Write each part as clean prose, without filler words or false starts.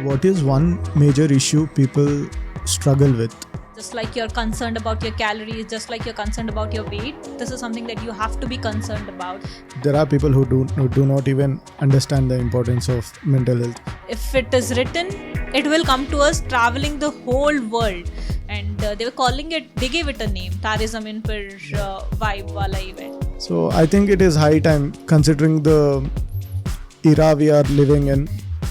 What is one major issue people struggle with? Just like you're concerned about your calories, just like you're concerned about your weight, this is something that you have to be concerned about. There are people who do not even understand the importance of mental health. If it is written, it will come to us traveling the whole world. And they were calling it, they gave it a name, Tare Zameen Par Vibe Wala event. So I think it is high time, considering the era we are living in.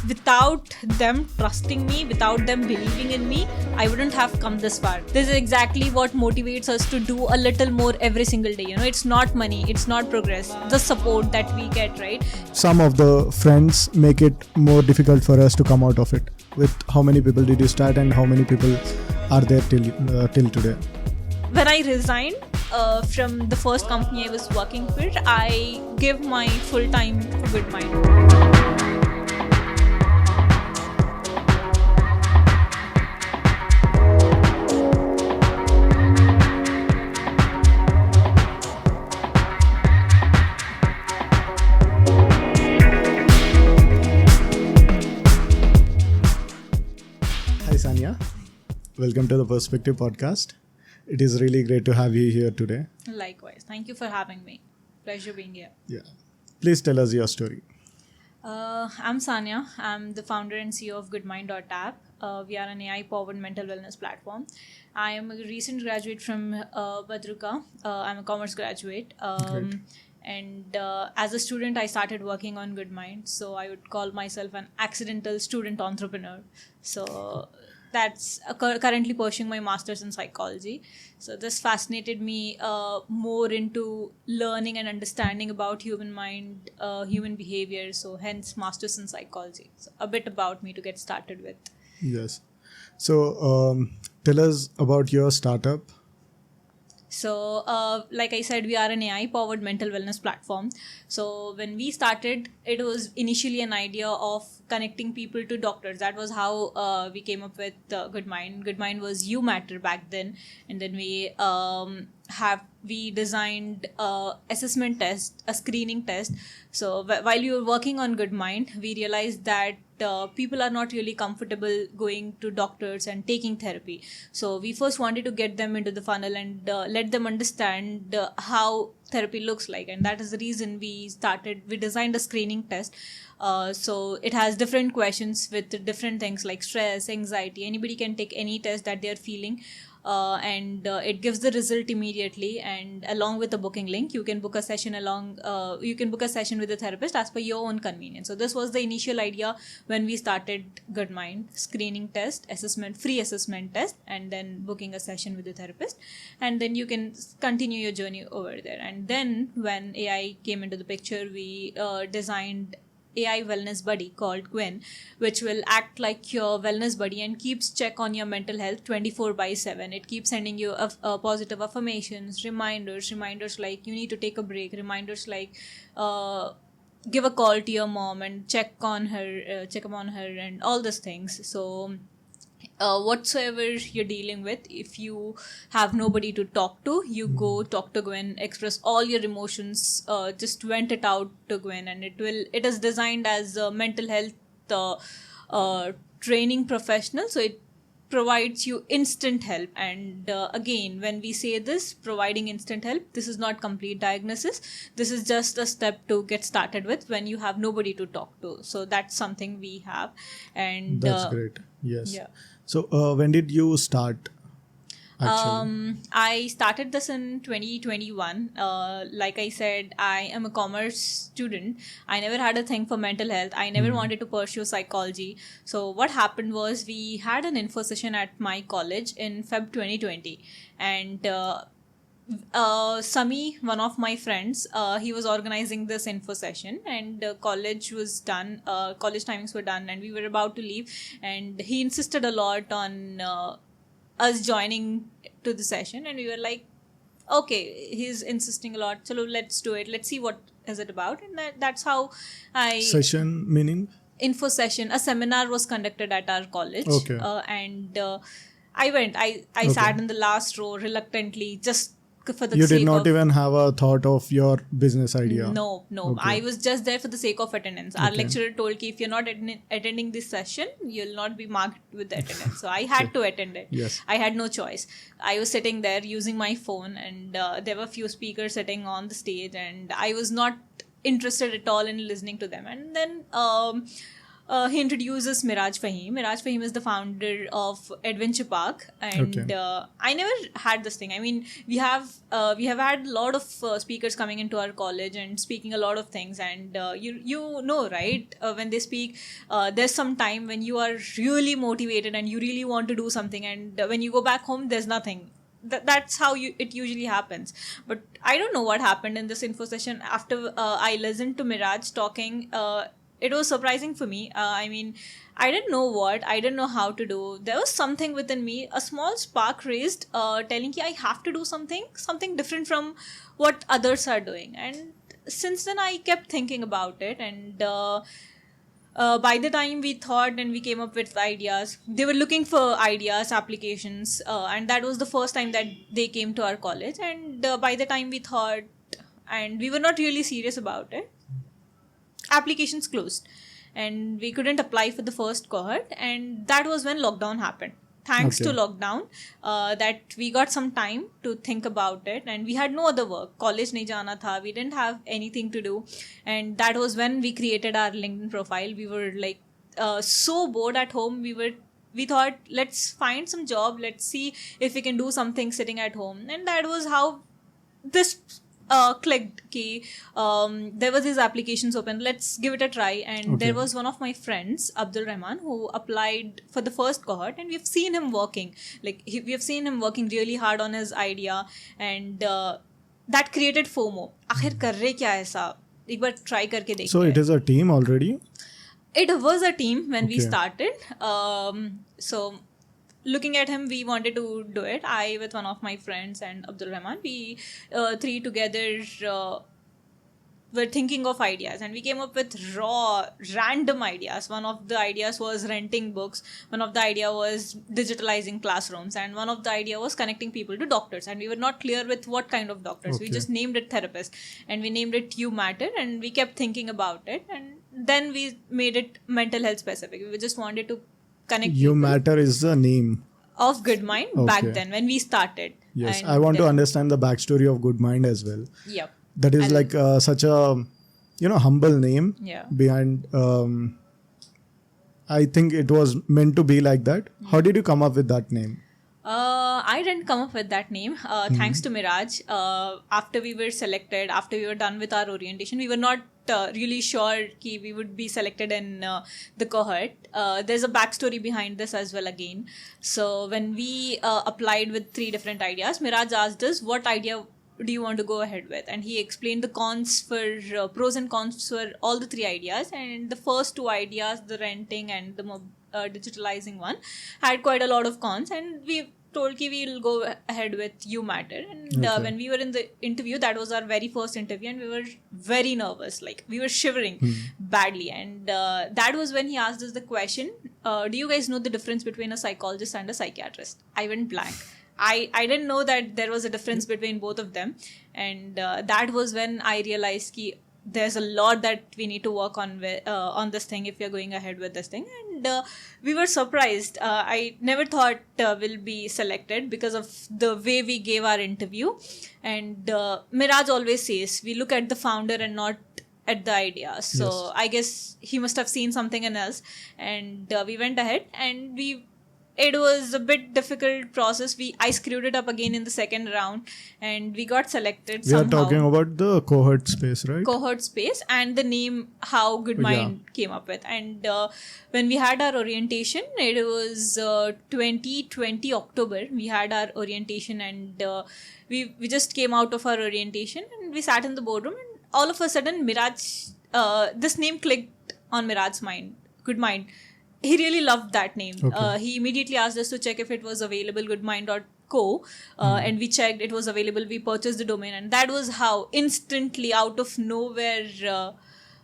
Without them trusting me, without them believing in me, I wouldn't have come this far. This is exactly what motivates us to do a little more every single day. It's not money, it's not progress, the support that we get, right? Some of the friends make it more difficult for us to come out of it. With how many people did you start and how many people are there till today? When I resigned from the first company I was working with, I give my full time to GoodMind. Hi Saniya, welcome to the Perspective podcast. It is really great to have you here today. Likewise, thank you for having me. Pleasure being here. Yeah, please tell us your story. I'm Saniya. I'm the founder and CEO of GoodMind.app. We are an AI-powered mental wellness platform. I am a recent graduate from Badruka. I'm a commerce graduate. And as a student, I started working on GoodMind. So I would call myself an accidental student entrepreneur. So that's currently pursuing my master's in psychology. So this fascinated me more into learning and understanding about human mind, human behavior. So hence master's in psychology. So a bit about me to get started with. Yes. So tell us about your startup. So, like I said, we are an AI-powered mental wellness platform. So, when we started, it was initially an idea of connecting people to doctors. That was how we came up with GoodMind. GoodMind was You Matter back then, and then we designed assessment test, a screening test. So, while we were working on GoodMind, we realized that people are not really comfortable going to doctors and taking therapy. So we first wanted to get them into the funnel and let them understand how therapy looks like. And that is the reason we designed a screening test. So it has different questions with different things like stress, anxiety. Anybody can take any test that they're feeling. And it gives the result immediately, and along with the booking link, you can book a session with a therapist as per your own convenience. So this was the initial idea when we started GoodMind: screening test, free assessment test, and then booking a session with the therapist, and then you can continue your journey over there. And then when AI came into the picture, we designed AI wellness buddy called Gwen, which will act like your wellness buddy and keeps check on your mental health 24/7. It keeps sending you positive affirmations, reminders like you need to take a break, reminders like give a call to your mom and check on her and all these things. So whatsoever you're dealing with, if you have nobody to talk to, you go talk to Gwen, express all your emotions, just vent it out to Gwen, and it is designed as a mental health training professional. So it provides you instant help. And again, when we say this, providing instant help, this is not complete diagnosis. This is just a step to get started with when you have nobody to talk to. So that's something we have. And that's great. Yes. Yeah. So when did you start? Actually? I started this in 2021. Like I said, I am a commerce student. I never had a thing for mental health. I never wanted to pursue psychology. So what happened was we had an info session at my college in Feb 2020. And Sami, one of my friends, he was organizing this info session, and college was done. College timings were done, and we were about to leave. And he insisted a lot on us joining to the session, and we were like, okay, he's insisting a lot, so let's do it. Let's see what is it about. And that's how Session meaning? Info session. A seminar was conducted at our college. Okay. And I went. I sat in the last row reluctantly, just for the You sake did not of even have a thought of your business idea. No. Okay. I was just there for the sake of attendance. Our Okay. lecturer told ki if you're not attending this session, you'll not be marked with the attendance. So I had to attend it. Yes. I had no choice. I was sitting there using my phone, and there were few speakers sitting on the stage, and I was not interested at all in listening to them. And then he introduces Miraj Fahim. Miraj Fahim is the founder of Adventure Park, and Okay. I never had this thing. I mean, we have had a lot of speakers coming into our college and speaking a lot of things, and you know, right? When they speak, there's some time when you are really motivated and you really want to do something, and when you go back home, there's nothing. That's how it usually happens. But I don't know what happened in this info session. After I listened to Miraj talking, it was surprising for me. I mean, I didn't know what, I didn't know how to do. There was something within me, a small spark raised, telling me I have to do something different from what others are doing. And since then, I kept thinking about it. And by the time we thought and we came up with ideas, they were looking for ideas, applications, and that was the first time that they came to our college. And by the time we thought, and we were not really serious about it, applications closed and we couldn't apply for the first cohort, and that was when lockdown happened. Thanks to lockdown, that we got some time to think about it, and we had no other work. College nahi jana tha, we didn't have anything to do, and that was when we created our LinkedIn profile. We were like so bored at home. We thought, let's find some job, let's see if we can do something sitting at home. And that was how this clicked. There was these applications open, let's give it a try. And there was one of my friends, Abdul Rahman, who applied for the first cohort, and we've seen him working, we have seen him working really hard on his idea, and that created FOMO. आखिर कर रहे क्या ऐसा, एक बार try करके देखते हैं. So it is a team already? It was a team when we started. So looking at him, we wanted to do it. I with one of my friends and Abdul Rahman, we three together were thinking of ideas, and we came up with random ideas. One of the ideas was renting books, one of the idea was digitalizing classrooms, and one of the idea was connecting people to doctors. And we were not clear with what kind of doctors. We just named it therapist, and we named it You Matter, and we kept thinking about it, and then we made it mental health specific. We just wanted to connect You people. Matter is the name Of GoodMind back then when we started. Yes, And I want to understand the backstory of GoodMind as well. Yep. That is like such a humble name. Yeah. Behind. I think it was meant to be like that. How did you come up with that name? I didn't come up with that name. Thanks to Miraj. After we were selected, after we were done with our orientation, we were not really sure कि we would be selected in the cohort. There's a backstory behind this as well again. So when we applied with 3 different ideas, Miraj asked us, what idea do you want to go ahead with? And he explained the cons for pros and cons for all the 3 ideas. And the first 2 ideas, the renting and the digitalizing one, had quite a lot of cons, and we told ki we'll go ahead with You Matter. And when we were in the interview, that was our very first interview, and we were very nervous, like we were shivering badly. And that was when he asked us the question, do you guys know the difference between a psychologist and a psychiatrist? I went blank. I didn't know that there was a difference between both of them, and that was when I realized ki there's a lot that we need to work on this thing if you're going ahead with this thing. And we were surprised. I never thought we'll be selected because of the way we gave our interview. And Miraj always says we look at the founder and not at the idea. So I guess he must have seen something in us, and we went ahead, and it was a bit difficult process. I screwed it up again in the second round, and we got selected somehow. We are talking about the cohort space, right? Cohort space, and the name how GoodMind came up with. And when we had our orientation, it was 2020 October. We had our orientation, and we just came out of our orientation, and we sat in the boardroom, and all of a sudden Miraj, this name clicked on Miraj's mind, GoodMind. He really loved that name. He immediately asked us to check if it was available, goodmind.co, and we checked, it was available. We purchased the domain, and that was how instantly out of nowhere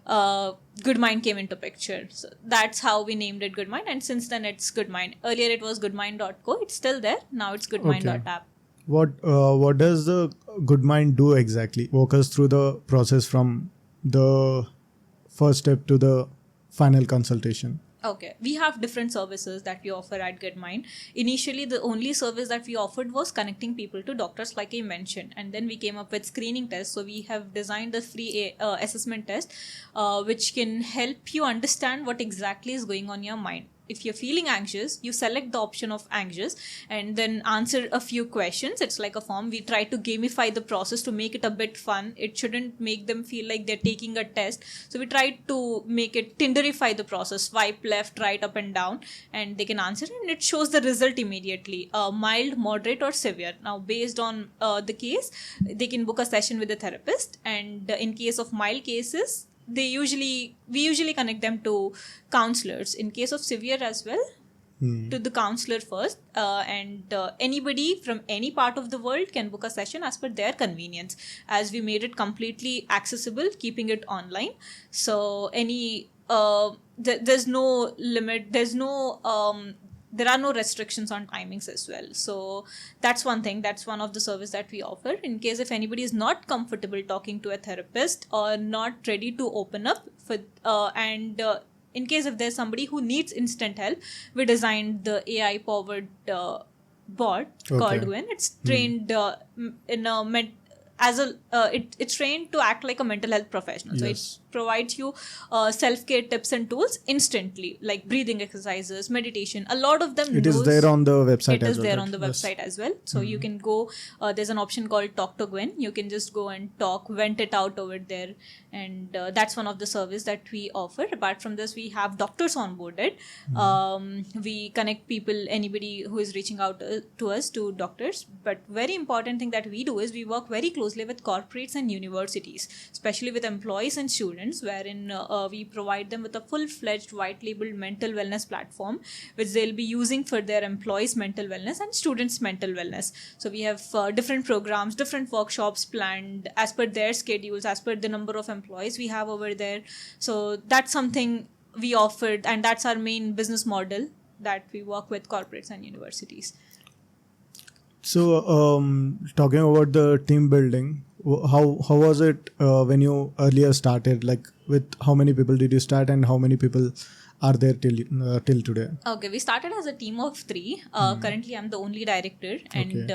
GoodMind came into picture. So that's how we named it GoodMind, and since then it's GoodMind. Earlier it was goodmind.co. It's still there. Now it's goodmind.app. What does the GoodMind do exactly? Walk us through the process from the first step to the final consultation. Okay, we have different services that we offer at GoodMind. Initially, the only service that we offered was connecting people to doctors, like I mentioned, and then we came up with screening tests. So we have designed the free assessment test, which can help you understand what exactly is going on in your mind. If you're feeling anxious, you select the option of anxious and then answer a few questions. It's like a form. We try to gamify the process to make it a bit fun. It shouldn't make them feel like they're taking a test. So we try to make it Tinderify the process. Swipe left, right, up and down, and they can answer and it shows the result immediately. Mild, moderate or severe. Now based on the case, they can book a session with a therapist, and in case of mild cases, we usually connect them to counselors. In case of severe as well, to the counselor first, and anybody from any part of the world can book a session as per their convenience, as we made it completely accessible, keeping it online. So there's no limit, there are no restrictions on timings as well. So that's one thing. That's one of the service that we offer. In case if anybody is not comfortable talking to a therapist or not ready to open up in case if there's somebody who needs instant help, we designed the AI powered bot called Gwen. It's trained it's trained to act like a mental health professional. So it provides you self-care tips and tools instantly, like breathing exercises, meditation. A lot of them it is there on the website as well. It is there on the website as well. So you can go, there's an option called Talk to Gwen. You can just go and vent it out over there. And that's one of the service that we offer. Apart from this, we have doctors onboarded. We connect people, anybody who is reaching out to us, to doctors. But very important thing that we do is we work very closely with corporates and universities, especially with employees and students, wherein we provide them with a full-fledged white-labeled mental wellness platform, which they'll be using for their employees' mental wellness and students' mental wellness. So we have different programs, different workshops planned as per their schedules, as per the number of employees we have over there. So that's something we offered, and that's our main business model, that we work with corporates and universities. So talking about the team building, how was it when you earlier started? Like, with how many people did you start, and how many people are there till today? Okay, we started as a team of 3. Currently, I'm the only director, and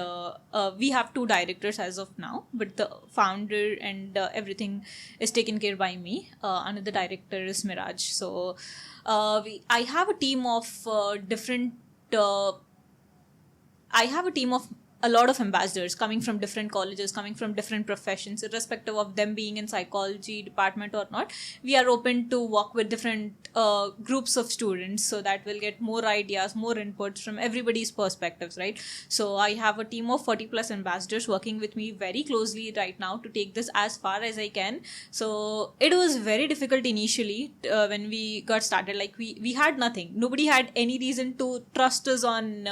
we have 2 directors as of now. But the founder and everything is taken care by me. Another director is Miraj. So I have a team of a lot of ambassadors coming from different colleges, coming from different professions, irrespective of them being in psychology department or not. We are open to work with different groups of students, so that we'll get more ideas, more inputs from everybody's perspectives, right? So I have a team of 40 plus ambassadors working with me very closely right now to take this as far as I can. So it was very difficult initially when we got started. Like we had nothing. Nobody had any reason to trust us on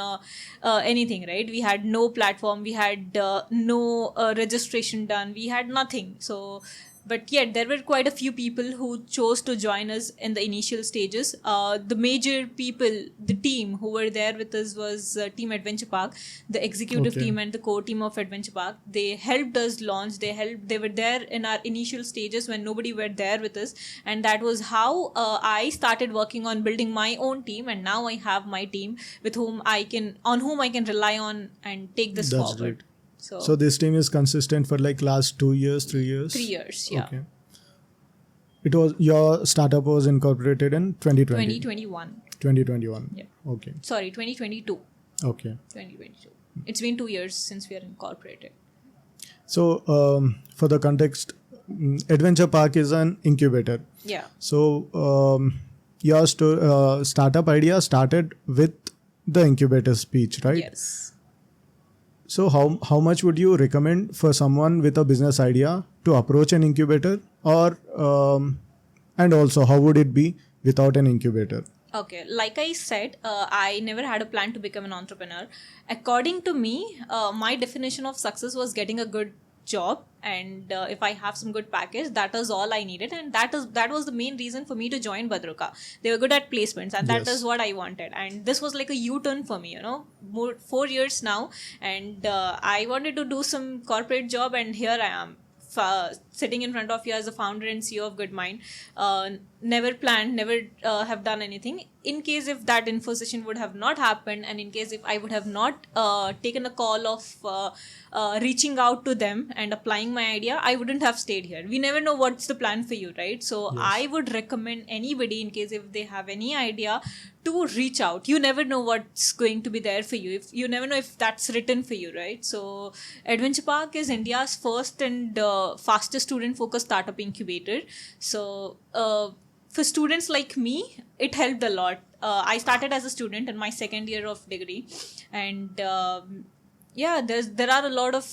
anything, right? We had no platform, we had no registration done, we had nothing. So but yet there were quite a few people who chose to join us in the initial stages. The major people, the team who were there with us was Team Adventure Park, the executive team and the core team of Adventure Park. They helped us launch. They were there in our initial stages when nobody were there with us, and that was how I started working on building my own team. And now I have my team on whom I can rely on and take this forward. Great. So this team is consistent for like last 2 years, 3 years? 3 years, yeah. Okay. Your startup was incorporated in 2020? 2021. 2021. Yeah. Okay. Sorry, 2022. Okay. 2022. It's been 2 years since we are incorporated. So for the context, Adventure Park is an incubator. Yeah. So your startup idea started with the incubator speech, right? Yes. So how much would you recommend for someone with a business idea to approach an incubator, or and also how would it be without an incubator? Okay, like I said, I never had a plan to become an entrepreneur. According to me, my definition of success was getting a good job, and if I have some good package, that is all I needed, and that was the main reason for me to join Badruka. They were good at placements, and that is what I wanted. And this was like a U-turn for me, 4 years now, and I wanted to do some corporate job, and here I am. Sitting in front of you as a founder and CEO of GoodMind, never planned, never have done anything. In case if that info session would have not happened, and in case if I would have not taken a call of reaching out to them and applying my idea, I wouldn't have stayed here. We never know what's the plan for you, right? So I would recommend anybody, in case if they have any idea, to reach out. You never know what's going to be there for you. If you never know if that's written for you, right? So Adventure Park is India's first and fastest student-focused startup incubator. So for students like me, it helped a lot. I started as a student in my second year of degree, and there are a lot of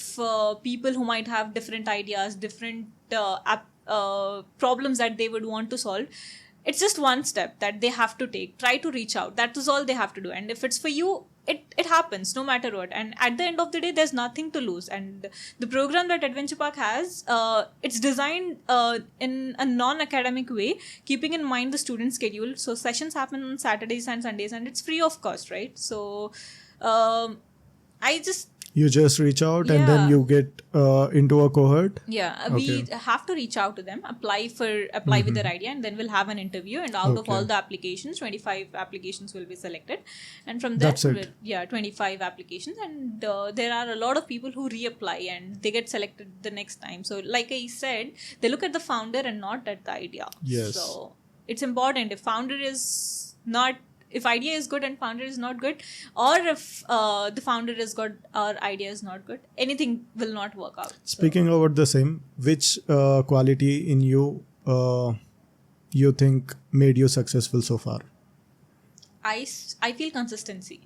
people who might have different ideas, different problems that they would want to solve. It's just one step that they have to take. Try to reach out. That is all they have to do. And if it's for you, it happens no matter what. And at the end of the day, there's nothing to lose. And the program that Adventure Park has, it's designed in a non-academic way, keeping in mind the student schedule. So sessions happen on Saturdays and Sundays, and it's free of cost, right? So you just reach out and then you get into a cohort. We have to reach out to them, apply with their idea, and then we'll have an interview, and out of all the applications, 25 applications will be selected, and from there 25 applications, and there are a lot of people who reapply and they get selected the next time. So like I said, they look at the founder and not at the idea. So it's important. If idea is good and founder is not good, or if the founder is good or idea is not good, anything will not work out. Speaking about the same, which quality in you you think made you successful so far? I feel consistency.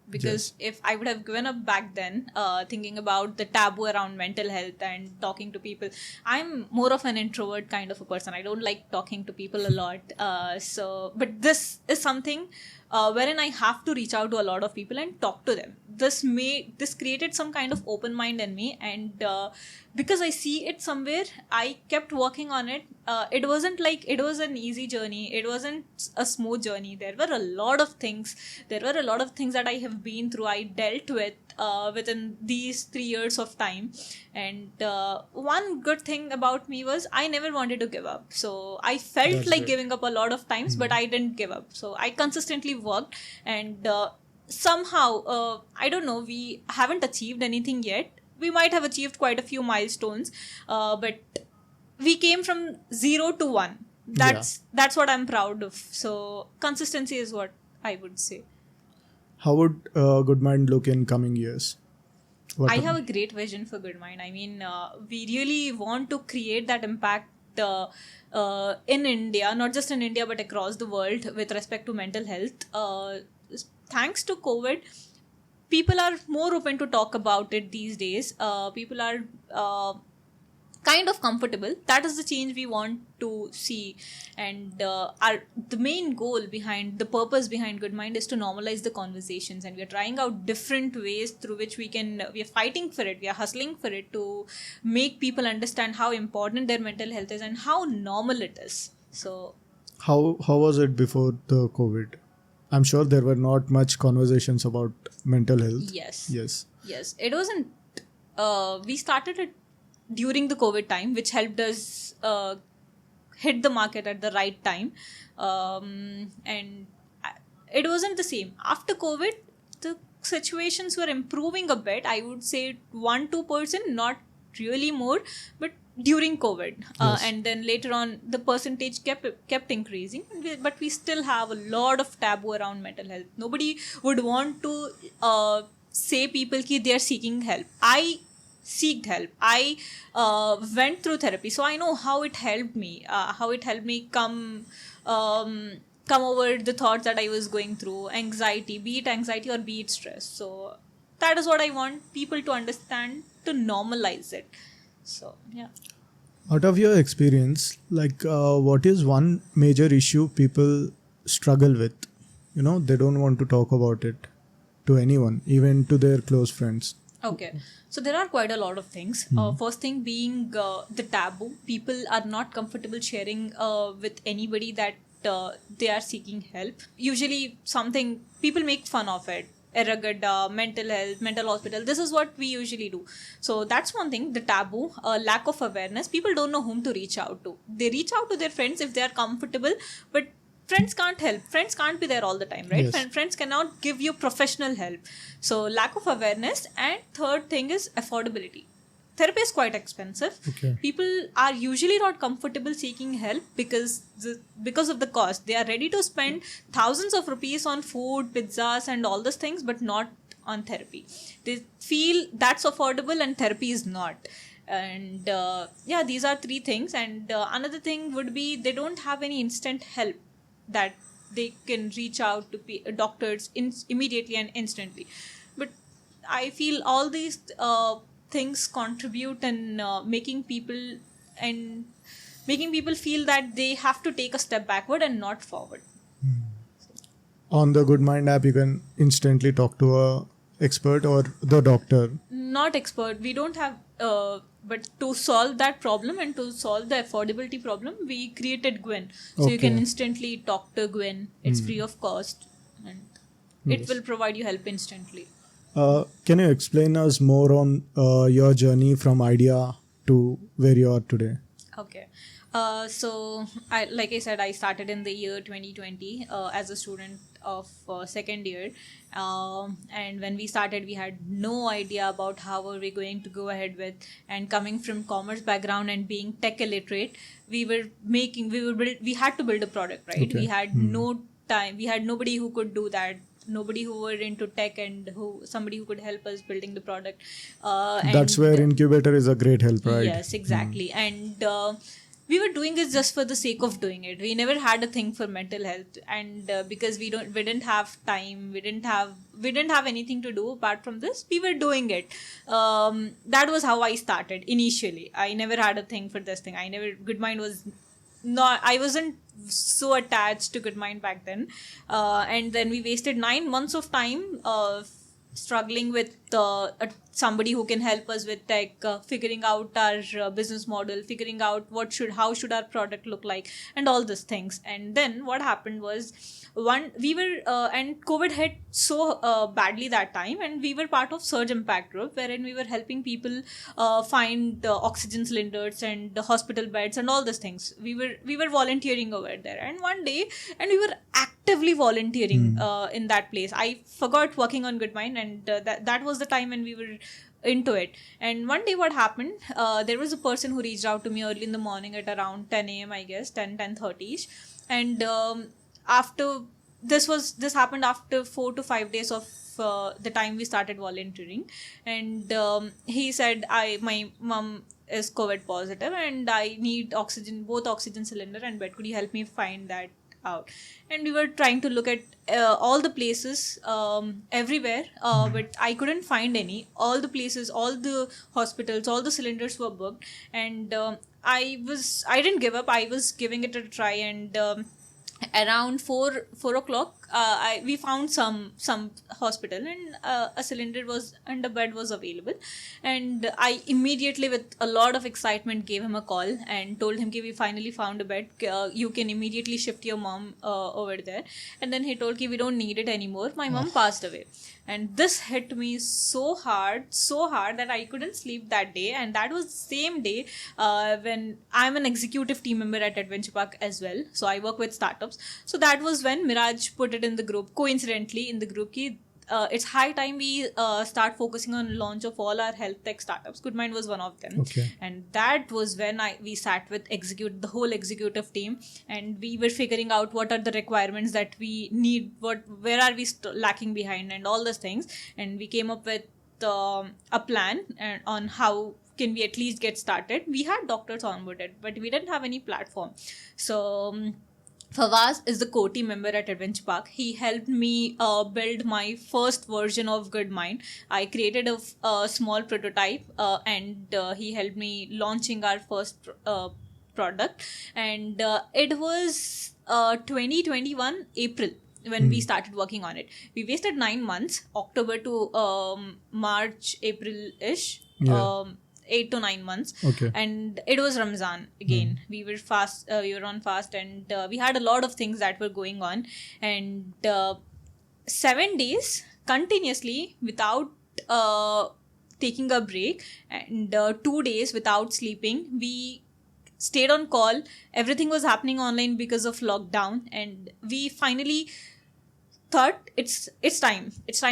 Because if I would have given up back then, thinking about the taboo around mental health and talking to people, I'm more of an introvert kind of a person. I don't like talking to people a lot. But this is something wherein I have to reach out to a lot of people and talk to them. This created some kind of open mind in me, and because I see it somewhere, I kept working on it. It wasn't like it was an easy journey. It wasn't a smooth journey. There were a lot of things that I have been through. I dealt with within these 3 years of time. And one good thing about me was I never wanted to give up. So I felt giving up a lot of times, but I didn't give up. So I consistently worked, and somehow, I don't know, we haven't achieved anything yet. We might have achieved quite a few milestones, but we came from 0 to 1. That's what I'm proud of. So consistency is what I would say. How would GoodMind look in coming years? I have a great vision for GoodMind. I mean, we really want to create that impact in India, not just in India, but across the world with respect to mental health. Thanks to COVID, people are more open to talk about it these days. People are kind of comfortable. That is the change we want to see. And the main goal behind, the purpose behind GoodMind is to normalize the conversations. And we are trying out different ways through which we are fighting for it. We are hustling for it to make people understand how important their mental health is and how normal it is. So how was it before the COVID? I'm sure there were not much conversations about mental health. Yes. It wasn't. We started it during the COVID time, which helped us hit the market at the right time. And it wasn't the same. After COVID, the situations were improving a bit. I would say 1-2%, not really more, but during COVID. And then later on, the percentage kept increasing. But we still have a lot of taboo around mental health. Nobody would want to say people ki they are seeking help. I seeked help. I went through therapy, so I know how it helped me. Come over the thoughts that I was going through, anxiety, be it anxiety or be it stress. So that is what I want people to understand, to normalize it. So yeah. Out of your experience, what is one major issue people struggle with? They don't want to talk about it to anyone, even to their close friends. Okay, so there are quite a lot of things. First thing being the taboo. People are not comfortable sharing with anybody that they are seeking help. Usually, something people make fun of it. Eragada, mental health, mental hospital. This is what we usually do. So that's one thing. The taboo, lack of awareness. People don't know whom to reach out to. They reach out to their friends if they are comfortable, but friends can't help. Friends can't be there all the time, right? Yes. Friends cannot give you professional help. So lack of awareness. And third thing is affordability. Therapy is quite expensive. Okay. People are usually not comfortable seeking help because of the cost. They are ready to spend thousands of rupees on food, pizzas, and all those things, but not on therapy. They feel that's affordable and therapy is not. And yeah, these are three things. And another thing would be they don't have any instant help that they can reach out to doctors immediately and instantly. But I feel all these things contribute in making people feel that they have to take a step backward and not forward. On the GoodMind app, you can instantly talk to a expert or the doctor. Not expert. We don't have. But to solve that problem and to solve the affordability problem, we created Gwen. So you can Okay. instantly talk to Gwen. It's free of cost, and it Yes. will provide you help instantly. Can you explain us more on your journey from idea to where you are today? Okay. So, like I said, I started in the year 2020 as a student of second year. And when we started, we had no idea about how were we going to go ahead with. And coming from commerce background and being tech illiterate, we had to build a product, right? Okay. We had no time. We had nobody who could do that. Nobody who were into tech and somebody who could help us building the product. That's where incubator is a great help, right? Yes, exactly. And we were doing it just for the sake of doing it. We never had a thing for mental health, and because we didn't have time, we didn't have anything to do apart from this. We were doing it. That was how I started initially. I never had a thing for this thing. GoodMind was not. I wasn't so attached to GoodMind back then, and then we wasted 9 months of time struggling with somebody who can help us with tech, figuring out our business model, figuring out how should our product look like, and all these things. And then what happened was and COVID hit so badly that time, and we were part of Surge Impact Group, wherein we were helping people find oxygen cylinders and hospital beds and all these things. We were volunteering over there, and one day, and we were actively volunteering in that place. I forgot working on GoodMind, and that was the time when we were into it. And one day what happened, there was a person who reached out to me early in the morning at around 10 a.m. I guess 10:30ish. And after this happened after 4 to 5 days of the time we started volunteering. And he said, my mom is COVID positive and I need both oxygen cylinder and bed. Could you help me find that out? And we were trying to look at all the places everywhere, but I couldn't find any. All the places, all the hospitals, all the cylinders were booked. And I didn't give up. I was giving it a try. And around 4 o'clock, we found some hospital, and a cylinder and a bed was available. And I immediately, with a lot of excitement, gave him a call and told him, we finally found a bed. You can immediately shift your mom over there. And then he told, we don't need it anymore. My mom passed away. And this hit me so hard that I couldn't sleep that day. And that was the same day when I'm an executive team member at Adventure Park as well. So I work with startups. So that was when Miraj put it in the group, coincidentally in the group, it's high time we start focusing on launch of all our health tech startups. GoodMind was one of them. Okay. And that was when we sat with the whole executive team, and we were figuring out what are the requirements that we need, where are we lacking behind, and all those things. And we came up with a plan on how can we at least get started. We had doctors onboarded, but we didn't have any platform. So Fawaz is the core team member at Adventure Park. He helped me build my first version of GoodMind. I created a small prototype, and he helped me launching our first product. And it was 2021 April when we started working on it. We wasted 9 months, October to March, April-ish. Yeah. 8 to 9 months. Okay. And it was Ramzan again. We were fast, we were on fast, and we had a lot of things that were going on. And 7 days continuously without taking a break, and 2 days without sleeping. We stayed on call. Everything was happening online because of lockdown, and we finally thought it's time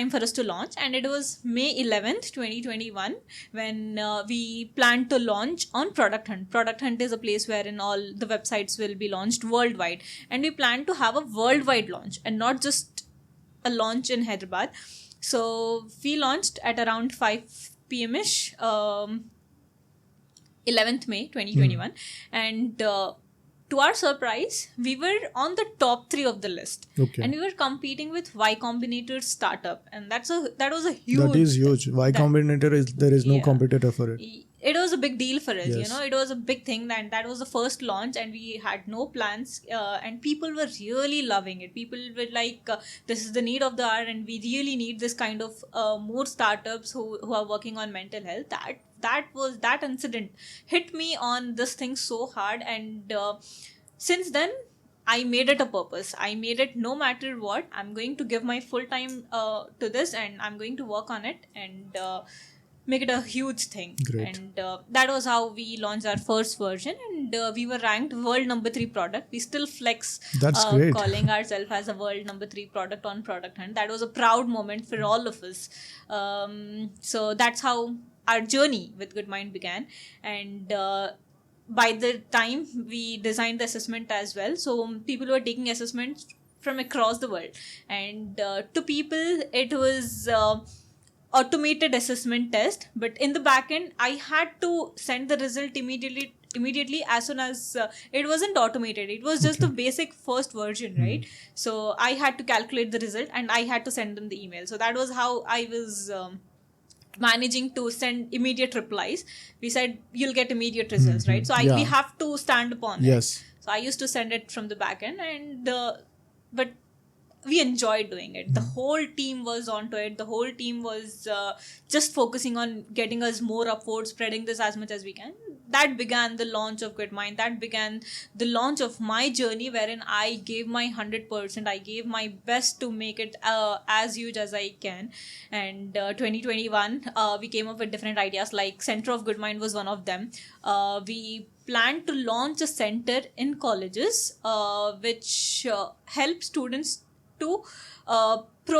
for us to launch. And it was May 11th 2021 when we planned to launch on Product Hunt is a place wherein all the websites will be launched worldwide, and we planned to have a worldwide launch and not just a launch in Hyderabad. So we launched at around 5 p.m. ish, 11th May 2021, and to our surprise, we were on the top 3 of the list. Okay. And we were competing with Y Combinator's startup, and that was a huge. That is huge. Y Combinator there is no competitor for it. It was a big deal for us. Yes. It was a big thing, and that was the first launch, and we had no plans, and people were really loving it. People were like, this is the need of the hour, and we really need this kind of more startups who are working on mental health. That incident hit me on this thing so hard, and since then I made it a purpose. I made it, no matter what, I'm going to give my full time to this, and I'm going to work on it and make it a huge thing. Great. And that was how we launched our first version, and we were ranked world number 3 product. We still flex That's great. calling ourselves as a world number 3 product on Product Hunt. That was a proud moment for all of us. So that's how our journey with GoodMind began. And by the time we designed the assessment as well, so people were taking assessments from across the world, and to people it was automated assessment test, but in the back end I had to send the result immediately as soon as it wasn't automated. It was just the basic first version, right? So I had to calculate the result and I had to send them the email. So that was how I was managing to send immediate replies. We said you'll get immediate results, right? So we have to stand upon it. So I used to send it from the back end, and but we enjoyed doing it. The whole team was onto it. The whole team was just focusing on getting us more upward, spreading this as much as we can. That began the launch of GoodMind. That began the launch of my journey, wherein I gave my 100%. I gave my best to make it as huge as I can. And 2021, we came up with different ideas, like Center of GoodMind was one of them. We planned to launch a center in colleges which helps students to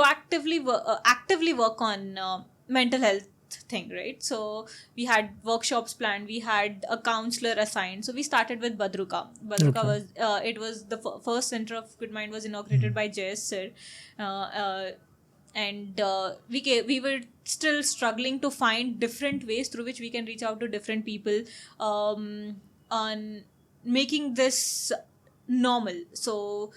actively work on mental health thing, right? So we had workshops planned, we had a counselor assigned. So we started with Badruka was it was the first Center of GoodMind was inaugurated by JS sir, and we were still struggling to find different ways through which we can reach out to different people on making this normal. So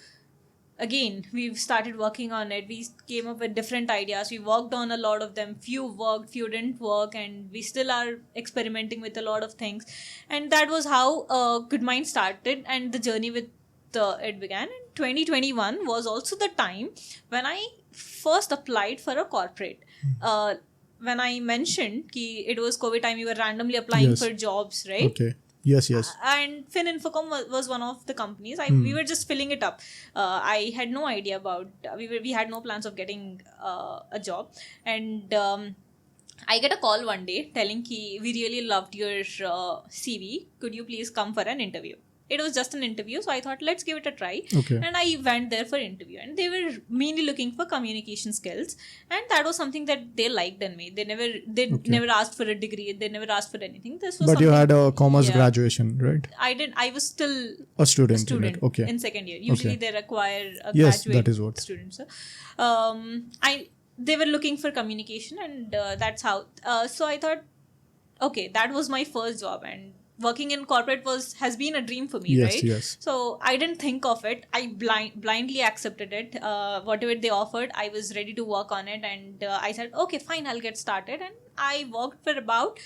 again, we've started working on it. We came up with different ideas. We worked on a lot of them. Few worked, few didn't work, and we still are experimenting with a lot of things. And that was how GoodMind started, and the journey with it began. And 2021 was also the time when I first applied for a corporate. When I mentioned ki it was COVID time, we were randomly applying for jobs, right? Okay. Yes. And FinInfocom was one of the companies. We were just filling it up. I had no idea about. We had no plans of getting a job, and I get a call one day telling ki we really loved your CV. Could you please come for an interview? It was just an interview, so I thought let's give it a try. Okay. And I went there for interview, and they were mainly looking for communication skills, and that was something that they liked in me. They never asked for a degree. They never asked for anything. This was. But you had a commerce graduation, right? I did. I was still a student. Okay. In second year. Usually they require a yes, graduate that is what. student. So, they were looking for communication, and that's how. So I thought, okay, that was my first job, and working in corporate has been a dream for me, right? Yes. So I didn't think of it. I blindly accepted it. Whatever they offered, I was ready to work on it, and I said, okay, fine, I'll get started. And I worked for about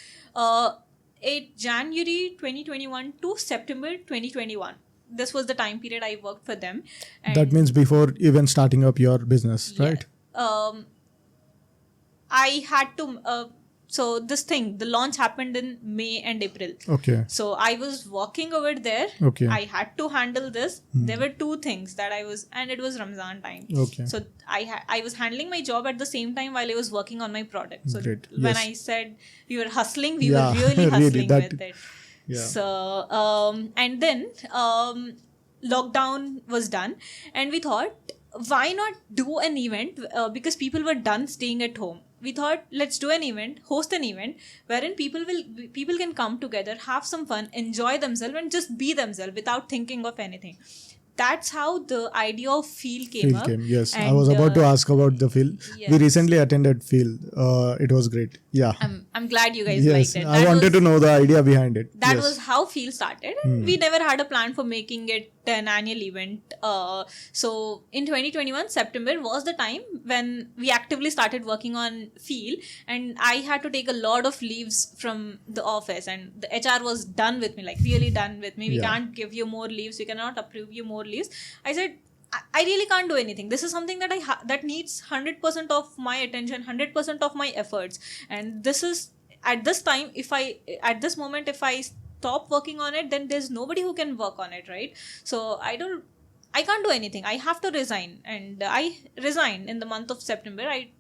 January 2021 to September 2021. this was the time period I worked for them. And That means before even starting up your business, right? I had to. So the launch happened in May and April. Okay. So I was walking over there. Okay. I had to handle this. There were two things that and it was Ramzan time. Okay. So I was handling my job at the same time while I was working on my product. So Great. when Yes. I said we were hustling, we Yeah, were really really, hustling that- with it. Yeah. So and then lockdown was done, and we thought, why not do an event, because people were done staying at home. We thought, let's do an event, host an event wherein people can come together, have some fun, enjoy themselves, and just be themselves without thinking of anything. That's how the idea of Feel came up. Yes. I And, was about to ask about the Feel. yes. We recently attended Feel. It was great. Yeah. I'm glad you guys Yes. liked it. I wanted to know the idea behind it. That Yes. was how Feel started, and we never had a plan for making it an annual event. So in 2021 September was the time when we actively started working on Feel, and I had to take a lot of leaves from the office, and the HR was done with me, like really done with me. We Yeah. can't give you more leaves, we cannot approve you more leaves. I said, I really can't do anything. This is something that that needs 100% of my attention, 100% of my efforts, and this is at this time. At this moment, if I stop working on it, then there's nobody who can work on it, right? So I can't do anything. I have to resign, and I resigned in the month of September. I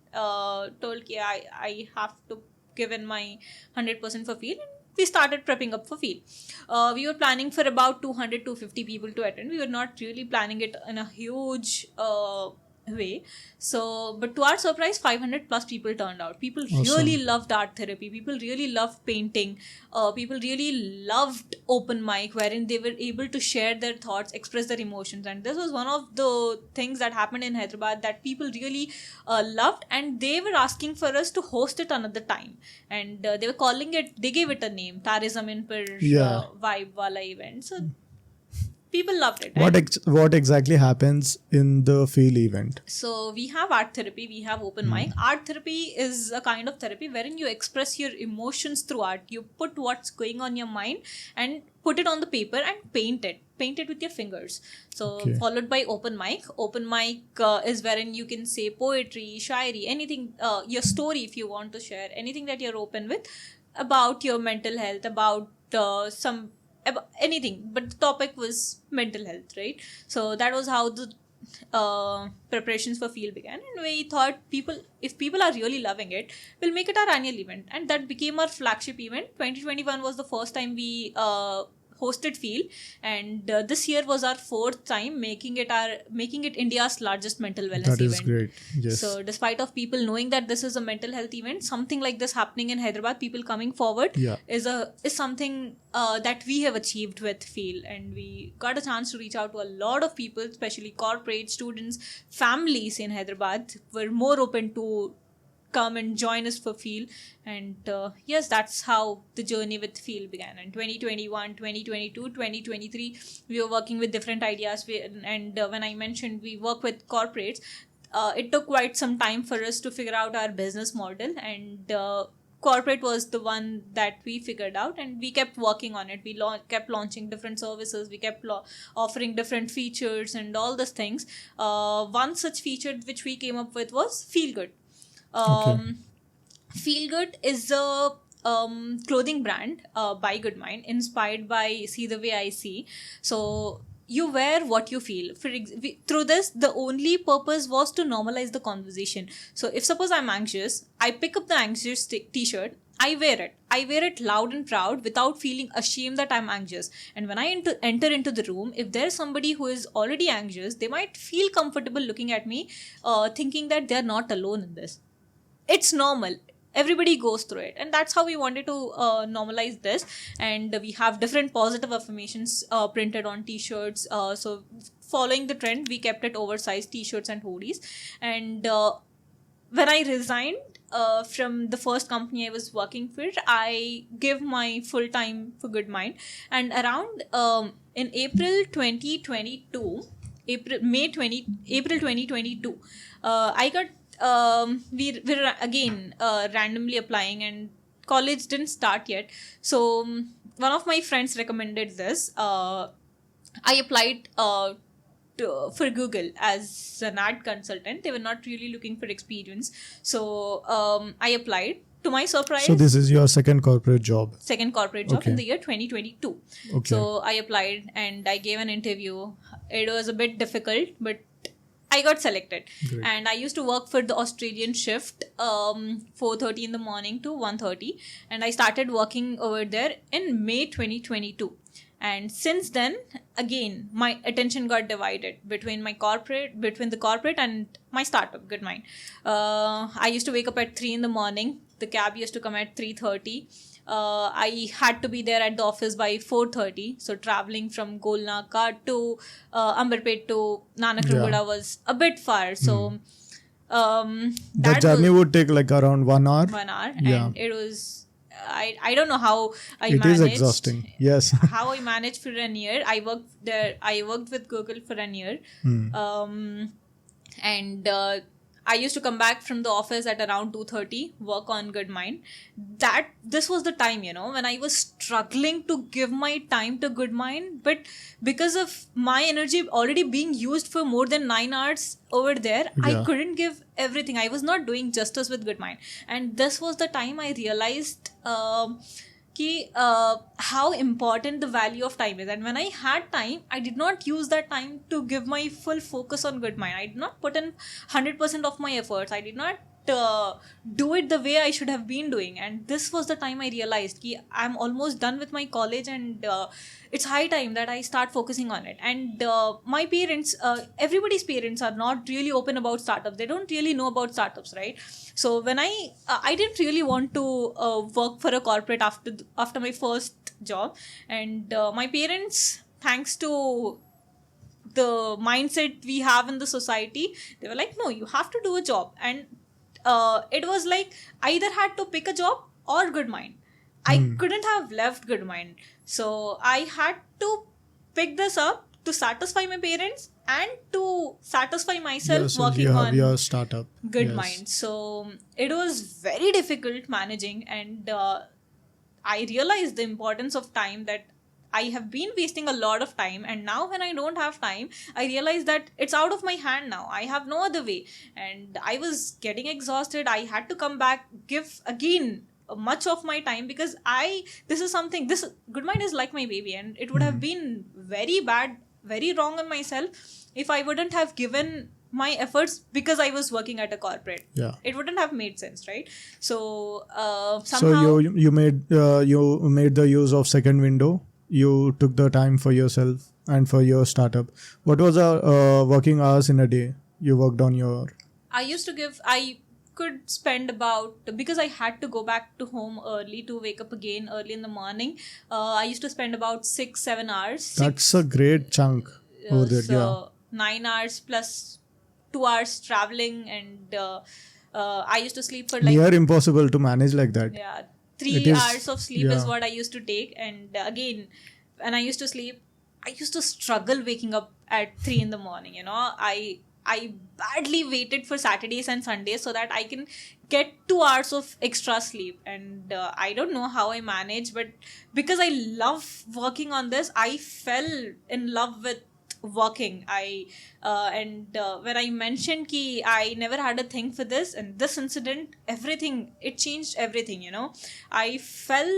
told I have to give in my 100% for Feel, and we started prepping up for Feel. We were planning for about 200-250 people to attend. We were not really planning it in a huge way. So, but to our surprise, 500 plus people turned out. People really loved art therapy. People really loved painting. People really loved open mic, wherein they were able to share their thoughts, express their emotions. And this was one of the things that happened in Hyderabad that people really loved. And they were asking for us to host it another time. And they were calling it, they gave it a name, Tare Zamin Per Vibe Wala event. So people loved it. What exactly happens in the Feel event? So we have art therapy, we have open mic. Art therapy is a kind of therapy wherein you express your emotions through art. You put what's going on your mind and put it on the paper and paint it with your fingers. So followed by open mic. Open mic is wherein you can say poetry, shairi, anything, your story if you want to share, anything that you're open with about your mental health, about anything, but the topic was mental health, right? So that was how the preparations for Feel began, and we thought, if people are really loving it, we'll make it our annual event, and that became our flagship event. 2021 was the first time we hosted Feel, and this year was our fourth time making it India's largest mental wellness event. That is great. Yes. So despite of people knowing that this is a mental health event, something like this happening in Hyderabad, people coming forward is something that we have achieved with Feel, and we got a chance to reach out to a lot of people, especially corporate students, families in Hyderabad were more open to come and join us for Feel. And yes, that's how the journey with Feel began. In 2021, 2022, 2023, we were working with different ideas. And when I mentioned we work with corporates, it took quite some time for us to figure out our business model, and corporate was the one that we figured out, and we kept working on it. We kept launching different services, we kept offering different features and all those things. One such feature which we came up with was Feel Good. Feel Good is a clothing brand by GoodMind, inspired by See the Way I See. So you wear what you feel. Through this, the only purpose was to normalize the conversation. So if suppose I'm anxious, I pick up the anxious t-shirt, I wear it. I wear it loud and proud without feeling ashamed that I'm anxious. And when I enter into the room, if there's somebody who is already anxious, they might feel comfortable looking at me, thinking that they're not alone in this. It's normal. Everybody goes through it, and that's how we wanted to normalize this. And we have different positive affirmations printed on t-shirts. So following the trend, we kept it oversized t-shirts and hoodies. And when I resigned from the first company I was working for, I give my full time for GoodMind. And around in April 2022, April 2022, I got we were again randomly applying, and college didn't start yet. So one of my friends recommended this I applied for Google as an ad consultant. They were not really looking for experience. So I applied. To my surprise, So this is your second corporate job. second corporate job in Okay. the year 2022. Okay. So I applied and I gave an interview. It was a bit difficult, but I got selected. Great. And I used to work for the Australian shift, 4:30 in the morning to 1:30, and I started working over there in May 2022. And since then, again, my attention got divided between the corporate and my startup, GoodMind. I used to wake up at 3 in the morning. The cab used to come at 3:30. I had to be there at the office by 4:30. So traveling from Golnaka to Amberpet to Nanakruguda was a bit far. So The journey would take like around 1 hour. 1 hour, Yeah. and it was. I don't know how I It managed. is exhausting. Yes. How I managed for an year. I worked there. I worked with Google for an year, and I used to come back from the office at around 2:30, work on GoodMind. This was the time, when I was struggling to give my time to GoodMind, but because of my energy already being used for more than 9 hours over there, I Yeah. couldn't give everything. I was not doing justice with GoodMind, and this was the time I realized how important the value of time is. And when I had time, I did not use that time to give my full focus on GoodMind. I did not put in 100% of my efforts. I did not do it the way I should have been doing. And this was the time I realized that I'm almost done with my college, and it's high time that I start focusing on it. And my parents, everybody's parents are not really open about startups. They don't really know about startups, right? So when I didn't really want to work for a corporate after my first job, and my parents, thanks to the mindset we have in the society, they were like, no, you have to do a job. And it was like I either had to pick a job or GoodMind. I couldn't have left GoodMind. So I had to pick this up to satisfy my parents and to satisfy myself Yes, working you have on your startup. GoodMind. Yes. So it was very difficult managing, and I realized the importance of time, that I have been wasting a lot of time, and now when I don't have time, I realize that it's out of my hand now. I have no other way, and I was getting exhausted. I had to come back, give again much of my time, because this GoodMind is like my baby, and it would have been very bad, very wrong on myself if I wouldn't have given my efforts because I was working at a corporate. Yeah. It wouldn't have made sense, right? So So somehow you made the use of second window. You took the time for yourself and for your startup. What was the working hours in a day you worked on your? I could spend about, because I had to go back to home early to wake up again early in the morning. I used to spend about 6-7 hours. That's a great chunk over there. So Yeah. 9 hours plus 2 hours traveling, and I used to sleep for Near impossible to manage like that. yeah, 3 It is- hours of sleep is yeah. what I used to take. And again, when I used to sleep, I used to struggle waking up at 3 in the morning. I badly waited for Saturdays and Sundays so that I can get 2 hours of extra sleep. And I don't know how I manage, but because I love working on this, I fell in love with working. When I mentioned ki I never had a thing for this, and this incident, it changed everything. I fell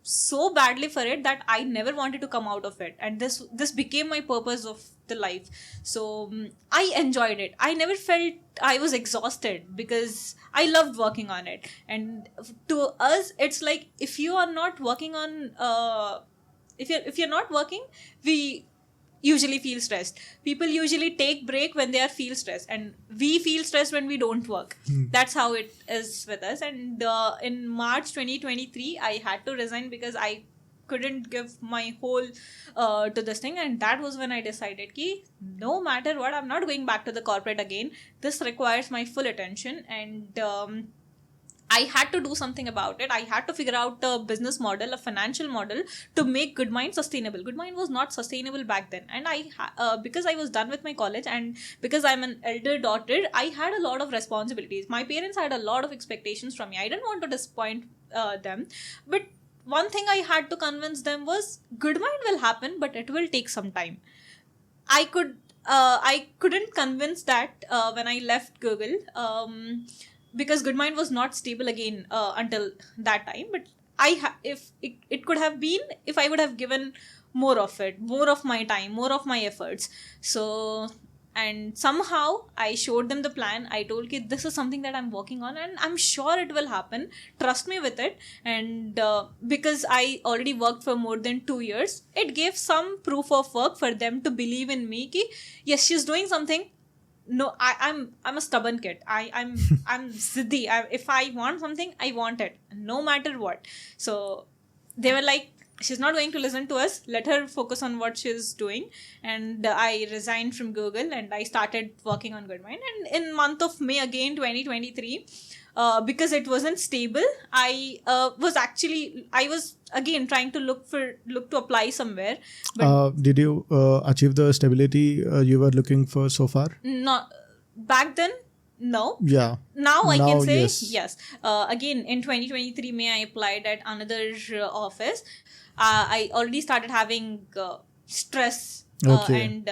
so badly for it that I never wanted to come out of it, and this became my purpose of the life. So I enjoyed it. I never felt I was exhausted because I loved working on it. And to us, it's like, if you are not working on if you're not working, we usually feel stressed. People usually take break when they feel stressed, and we feel stressed when we don't work. That's how it is with us. And in March 2023, I had to resign because I couldn't give my whole to this thing. And that was when I decided ki no matter what, I'm not going back to the corporate again. This requires my full attention, and I had to do something about it. I had to figure out a business model, a financial model, to make GoodMind sustainable. GoodMind was not sustainable back then. And because I was done with my college, and because I'm an elder daughter, I had a lot of responsibilities. My parents had a lot of expectations from me. I didn't want to disappoint them. But one thing I had to convince them was GoodMind will happen, but it will take some time. I couldn't convince that when I left Google, because GoodMind was not stable again until that time. But if it could have been, if I would have given more of it, more of my time, more of my efforts. So, and somehow I showed them the plan. I told kids, this is something that I'm working on and I'm sure it will happen, trust me with it. And because I already worked for more than 2 years, it gave some proof of work for them to believe in me ki, yes, she's doing something. No, I'm a stubborn kid. I'm ziddi. If I want something, I want it, no matter what. So they were like, she's not going to listen to us, let her focus on what she's doing. And I resigned from Google and I started working on GoodMind. And in month of May again 2023, because it wasn't stable, I was again trying to look to apply somewhere. But Did you achieve the stability you were looking for so far? not back then, no. Yeah. Now I can say yes. yes. Again, in 2023 May, I applied at another office. I already started having stress, Okay. and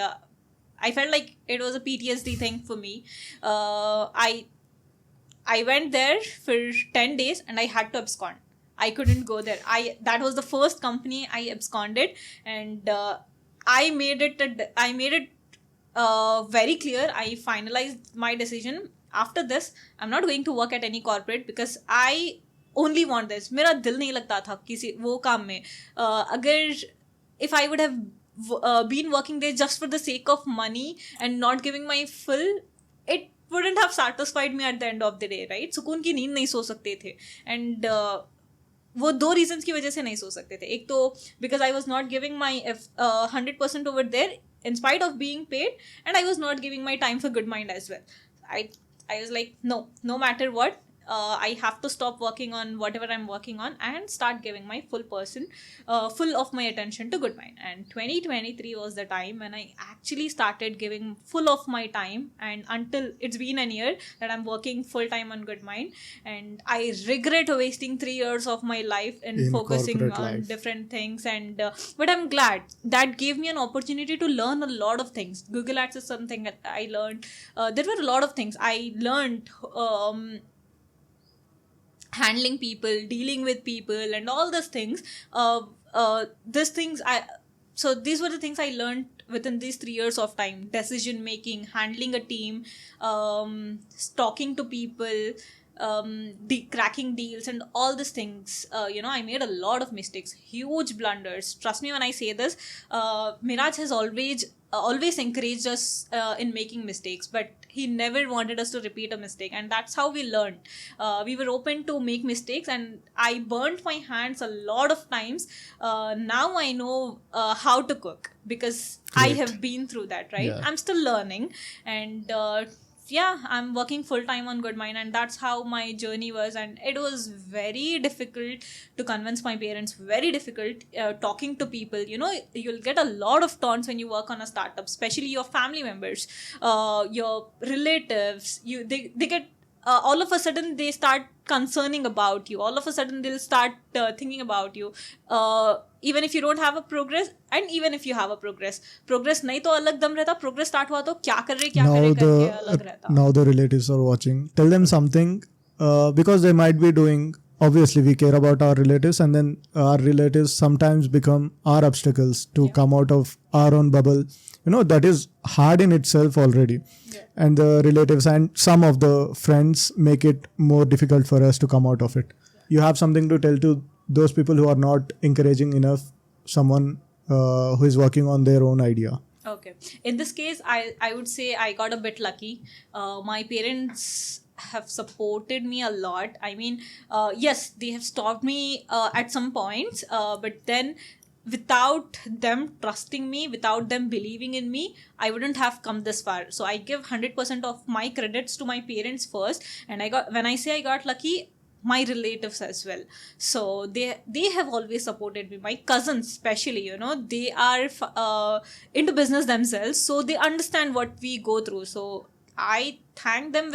I felt like it was a PTSD thing for me. I went there for 10 days and I had to abscond. I couldn't go there. That was the first company I absconded, and I made it very clear. I finalized my decision. After this, I'm not going to work at any corporate because I only want this. मेरा दिल नहीं लगता था किसी वो काम में. अगर if I would have been working there just for the sake of money and not giving my full, it wouldn't have satisfied me at the end of the day, right? सुकून की नींद नहीं सो सकते थे. And वो दो reasons की वजह से नहीं सो सकते थे. एक तो because I was not giving my 100% over there in spite of being paid, and I was not giving my time for GoodMind as well. I was like, no matter what, I have to stop working on whatever I'm working on and start giving my full of my attention to GoodMind. And 2023 was the time when I actually started giving full of my time, and until it's been a year that I'm working full time on GoodMind, and I regret wasting 3 years of my life in focusing corporate on life. different things. And but I'm glad that gave me an opportunity to learn a lot of things. Google Ads is something that I learned. There were a lot of things I learned. Handling people, dealing with people, and all these things. So these were the things I learned within these 3 years of time: decision making, handling a team, talking to people, cracking deals, and all these things. I made a lot of mistakes, huge blunders. Trust me when I say this. Miraj has always encouraged us in making mistakes, but he never wanted us to repeat a mistake, and that's how we learned. We were open to make mistakes, and I burnt my hands a lot of times. Now I know how to cook because I have been through that, right? Yeah. I'm still learning, and I'm working full time on GoodMind, and that's how my journey was. And it was very difficult to convince my parents, very difficult talking to people. You'll get a lot of taunts when you work on a startup, especially your family members, your relatives. They get all of a sudden they start concerning about you. All of a sudden they'll start thinking about you, even if you don't have a progress, and even if you have a progress नहीं तो अलग दम रहता, progress start हुआ तो क्या कर रहे करके अलग रहता. Now the relatives are watching. Tell them something, because they might be doing. Obviously, we care about our relatives, and then our relatives sometimes become our obstacles to come out of our own bubble. That is hard in itself already. Yeah. And the relatives and some of the friends make it more difficult for us to come out of it. Yeah. You have something to tell to those people who are not encouraging enough someone who is working on their own idea. Okay. In this case, I would say I got a bit lucky. My parents have supported me a lot. I mean, yes, they have stopped me at some points, but then without them trusting me, without them believing in me, I wouldn't have come this far. So I give 100% of my credits to my parents first. And when I say I got lucky, my relatives as well. So they have always supported me. My cousins especially, they are into business themselves, so they understand what we go through. So I thank them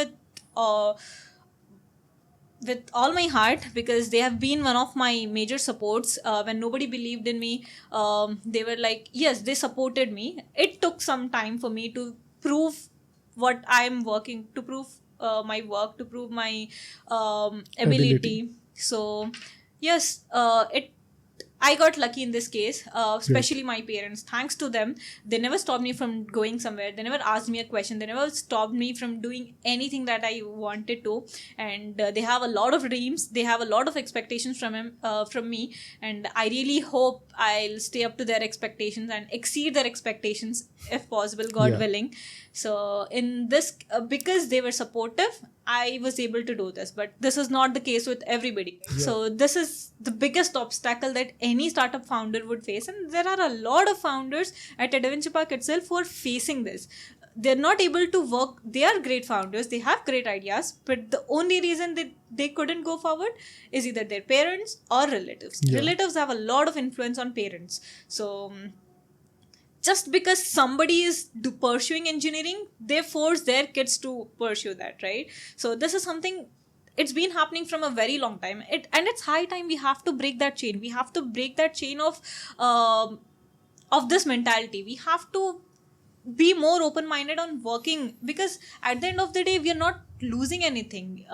with all my heart, because they have been one of my major supports. When nobody believed in me, they were like, yes, they supported me. It took some time for me to prove what I'm working, to prove my work, to prove my Ability. ability. So yes, it I got lucky in this case, Great. especially my parents. Thanks to them, they never stopped me from going somewhere. They never asked me a question. They never stopped me from doing anything that I wanted to. And they have a lot of dreams. They have a lot of expectations from me. And I really hope I'll stay up to their expectations and exceed their expectations if possible, God Yeah. willing. So in this, because they were supportive, I was able to do this. But this is not the case with everybody. Yeah. So this is the biggest obstacle that any startup founder would face, and there are a lot of founders at Adventure Park itself who are facing this. They're not able to work. They are great founders, they have great ideas, but the only reason that they couldn't go forward is either their parents or relatives. Yeah. Relatives have a lot of influence on parents. So just because somebody is pursuing engineering, they force their kids to pursue that, right? So this is something, it's been happening from a very long time. And it's high time we have to break that chain. We have to break that chain of this mentality. We have to be more open-minded on working, because at the end of the day we are not losing anything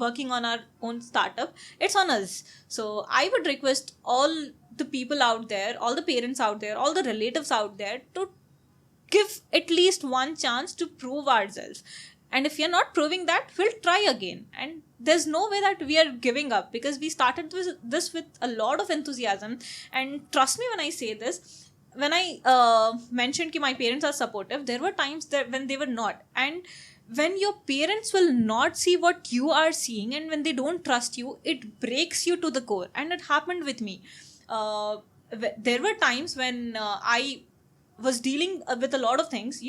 working on our own startup. It's on us. So I would request all the people out there, all the parents out there, all the relatives out there, to give at least one chance to prove ourselves. And if we are not proving that, we'll try again. And there's no way that we are giving up, because we started this with a lot of enthusiasm. And trust me when I say this, when I mentioned that my parents are supportive, there were times that when they were not. And when your parents will not see what you are seeing, and when they don't trust you, it breaks you to the core. And it happened with me. There were times when I was dealing with a lot of things.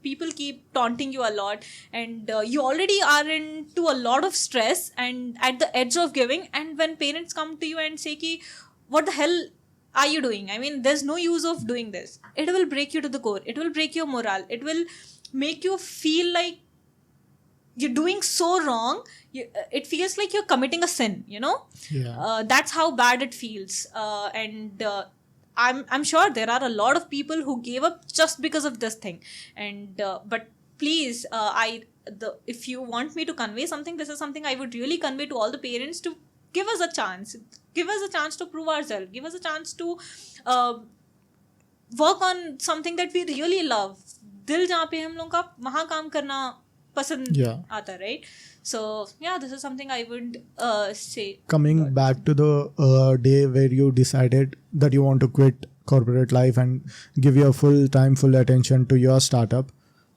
People keep taunting you a lot, and you already are into a lot of stress and at the edge of giving. And when parents come to you and say ki, what the hell are you doing? I mean, there's no use of doing this. It will break you to the core. It will break your morale. It will make you feel like you're doing so wrong. It feels like you're committing a sin. Yeah. That's how bad it feels. And I'm sure there are a lot of people who gave up just because of this thing. And but please, if you want me to convey something, this is something I would really convey to all the parents: to give us a chance. Give us a chance to prove ourselves. Give us a chance to work on something that we really love. दिल जहाँ पे हम लोगों का वहाँ काम करना पसंद आता, right? So yeah, this is something I would say. Coming back to the day where you decided that you want to quit corporate life and give your full attention to your startup,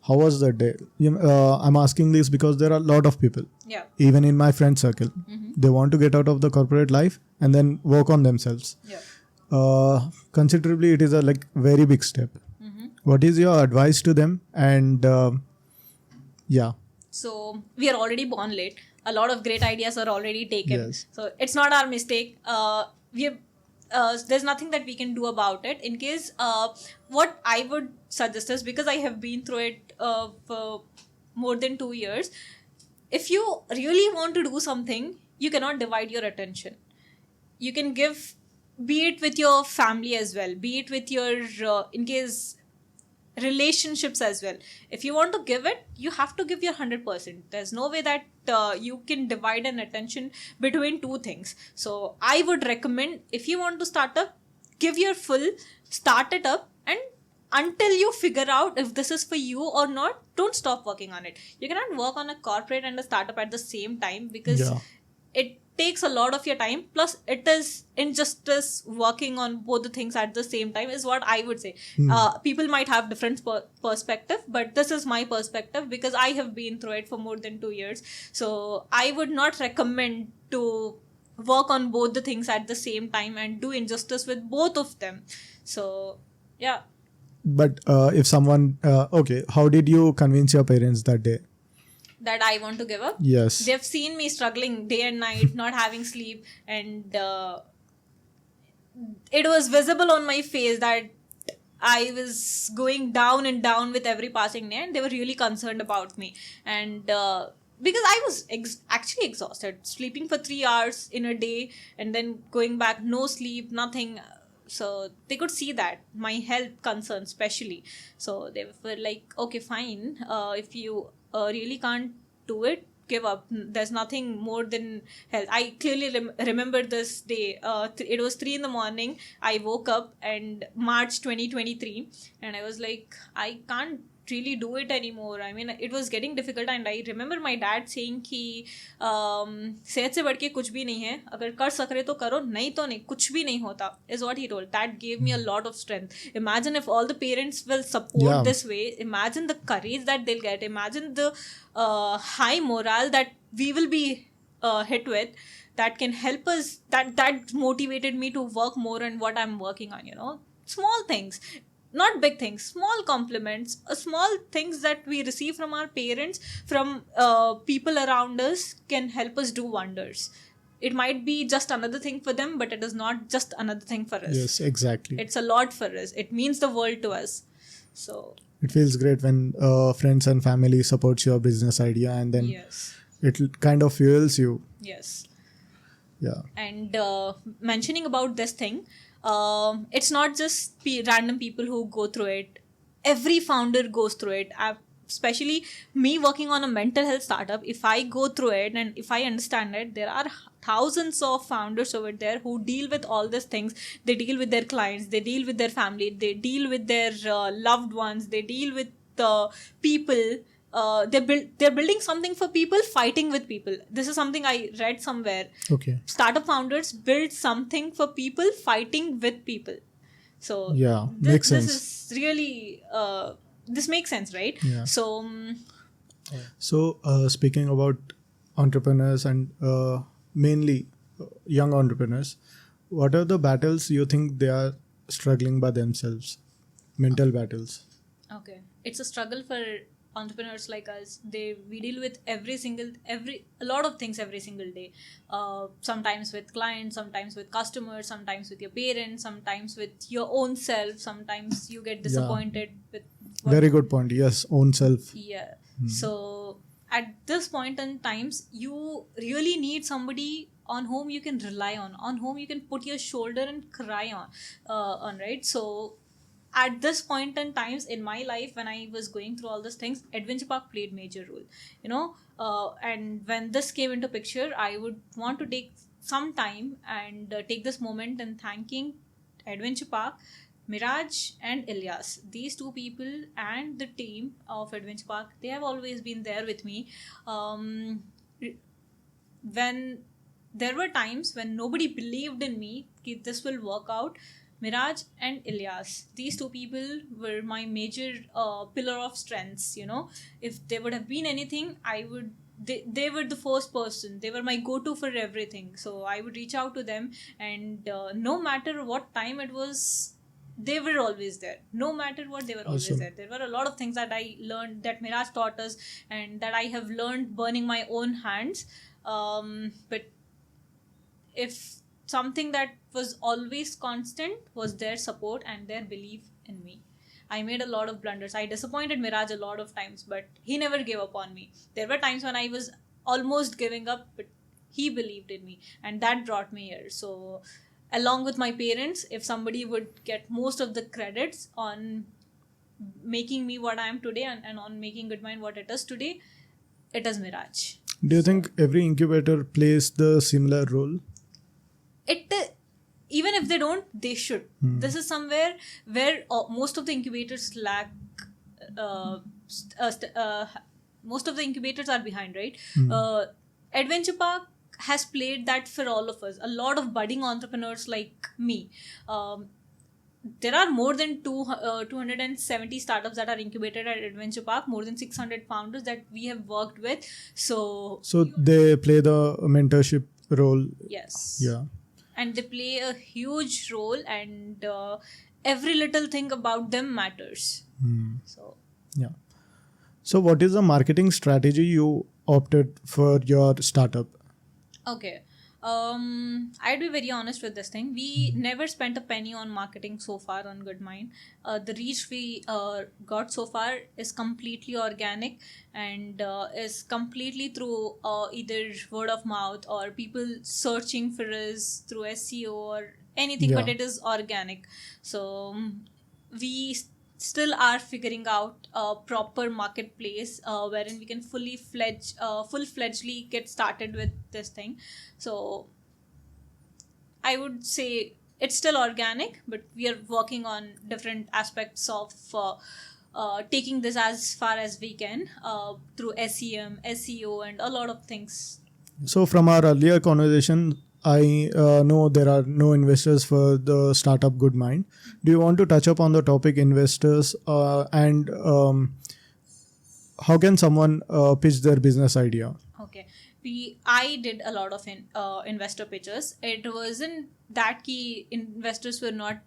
how was that day? I'm asking this because there are a lot of people, Yeah. even in my friend circle, they want to get out of the corporate life and then work on themselves. Yeah. Considerably, it is a very big step. What is your advice to them? And yeah. So we are already born late. A lot of great ideas are already taken. Yes. So it's not our mistake. There's nothing that we can do about it. In case, what I would suggest is, because I have been through it for more than 2 years, if you really want to do something, you cannot divide your attention. You can give, be it with your family as well, be it with your, in case, relationships as well. If you want to give it, you have to give your 100%. There's no way that you can divide an attention between two things. So I would recommend, if you want to start up, give your full, start it up, and until you figure out if this is for you or not, don't stop working on it. You cannot work on a corporate and a startup at the same time, because it takes a lot of your time. Plus, it is injustice working on both the things at the same time, is what I would say. People might have different perspective, but this is my perspective, because I have been through it for more than 2 years. So I would not recommend to work on both the things at the same time and do injustice with both of them. So yeah. But if someone, okay, how did you convince your parents that day? That I want to give up? Yes. They've seen me struggling day and night, not having sleep, and it was visible on my face that I was going down and down with every passing day, and they were really concerned about me. And because I was actually exhausted, sleeping for 3 hours in a day and then going back, no sleep, nothing. So they could see that my health concerns, especially. So they were like, okay, fine. If you really can't do it, give up. There's nothing more than health. I clearly remember this day. It was 3 in the morning. I woke up and March 2023, and I was like, I can't really do it anymore. I mean, it was getting difficult, and I remember my dad saying कि सेहत से बढ़ के कुछ भी नहीं है, अगर कर सक रहे तो करो, नहीं तो नहीं, कुछ भी नहीं होता, is what he told. That gave me a lot of strength. Imagine if all the parents will support this way. Imagine the courage that they'll get. Imagine the high morale that we will be hit with, that can help us, that motivated me to work more on what I'm working on, small things, not big things, small compliments, small things that we receive from our parents, from people around us, can help us do wonders. It might be just another thing for them, but it is not just another thing for us. Yes, exactly. It's a lot for us. It means the world to us. So it feels great when friends and family supports your business idea, and then it kind of fuels you. Yes. Yeah. And mentioning about this thing, it's not just random people who go through it. Every founder goes through it. Especially me working on a mental health startup, if I go through it and if I understand it, there are thousands of founders over there who deal with all these things. They deal with their clients, they deal with their family, they deal with their loved ones, they deal with people. They're building something for people, fighting with people. This is something I read somewhere. Okay. Startup founders build something for people, fighting with people. So yeah, makes sense. This is really this makes sense, right? Yeah. So speaking about entrepreneurs and mainly young entrepreneurs, what are the battles you think they are struggling by themselves? Mental battles. Okay, it's a struggle for entrepreneurs like us. We deal with a lot of things every single day. Sometimes with clients, sometimes with customers, sometimes with your parents, sometimes with your own self. Sometimes you get disappointed with very good point. Yes, own self. Yeah. So at this point in times, you really need somebody on whom you can rely on whom you can put your shoulder and cry on, right? So at this point in times in my life, when I was going through all these things, Adventure Park played major role, and when this came into picture, I would want to take some time and take this moment and thanking Adventure Park, Miraj and Ilyas. These two people and the team of Adventure Park, they have always been there with me. When there were times when nobody believed in me that this will work out, Miraj and Ilyas, these two people were my major pillar of strengths. If there would have been anything, they were the first person. They were my go-to for everything. So I would reach out to them, and no matter what time it was, they were always there. No matter what, they were always Awesome. there. There were a lot of things that I learned, that Miraj taught us, and that I have learned burning my own hands. But if something that was always constant was their support and their belief in me. I made a lot of blunders. I disappointed Miraj a lot of times, but he never gave up on me. There were times when I was almost giving up, but he believed in me, and that brought me here. So along with my parents, if somebody would get most of the credits on making me what I am today and on making GoodMind what it is today, it is Miraj. Do you think every incubator plays the similar role? Even if they don't, they should. This is somewhere where most of the incubators lack. Most of the incubators are behind, right? Adventure Park has played that for all of us. A lot of budding entrepreneurs like me. There are more than 270 startups that are incubated at Adventure Park, more than 600 founders that we have worked with. So they play the mentorship role. Yes. Yeah. And they play a huge role, and every little thing about them matters. So yeah. So what is the marketing strategy you opted for your startup? Okay. I'd be very honest with this thing. We never spent a penny on marketing so far on GoodMind. The reach we got so far is completely organic and is completely through either word of mouth or people searching for us through SEO or anything, but Yeah. it is organic. So we still are figuring out a proper marketplace wherein we can full-fledgedly get started with this thing. So I would say it's still organic, but we are working on different aspects of taking this as far as we can through SEM, SEO, and a lot of things. So from our earlier conversation, I know there are no investors for the startup GoodMind. Do you want to touch upon the topic investors and how can someone pitch their business idea? Okay, I did a lot of investor pitches. It wasn't that key investors were not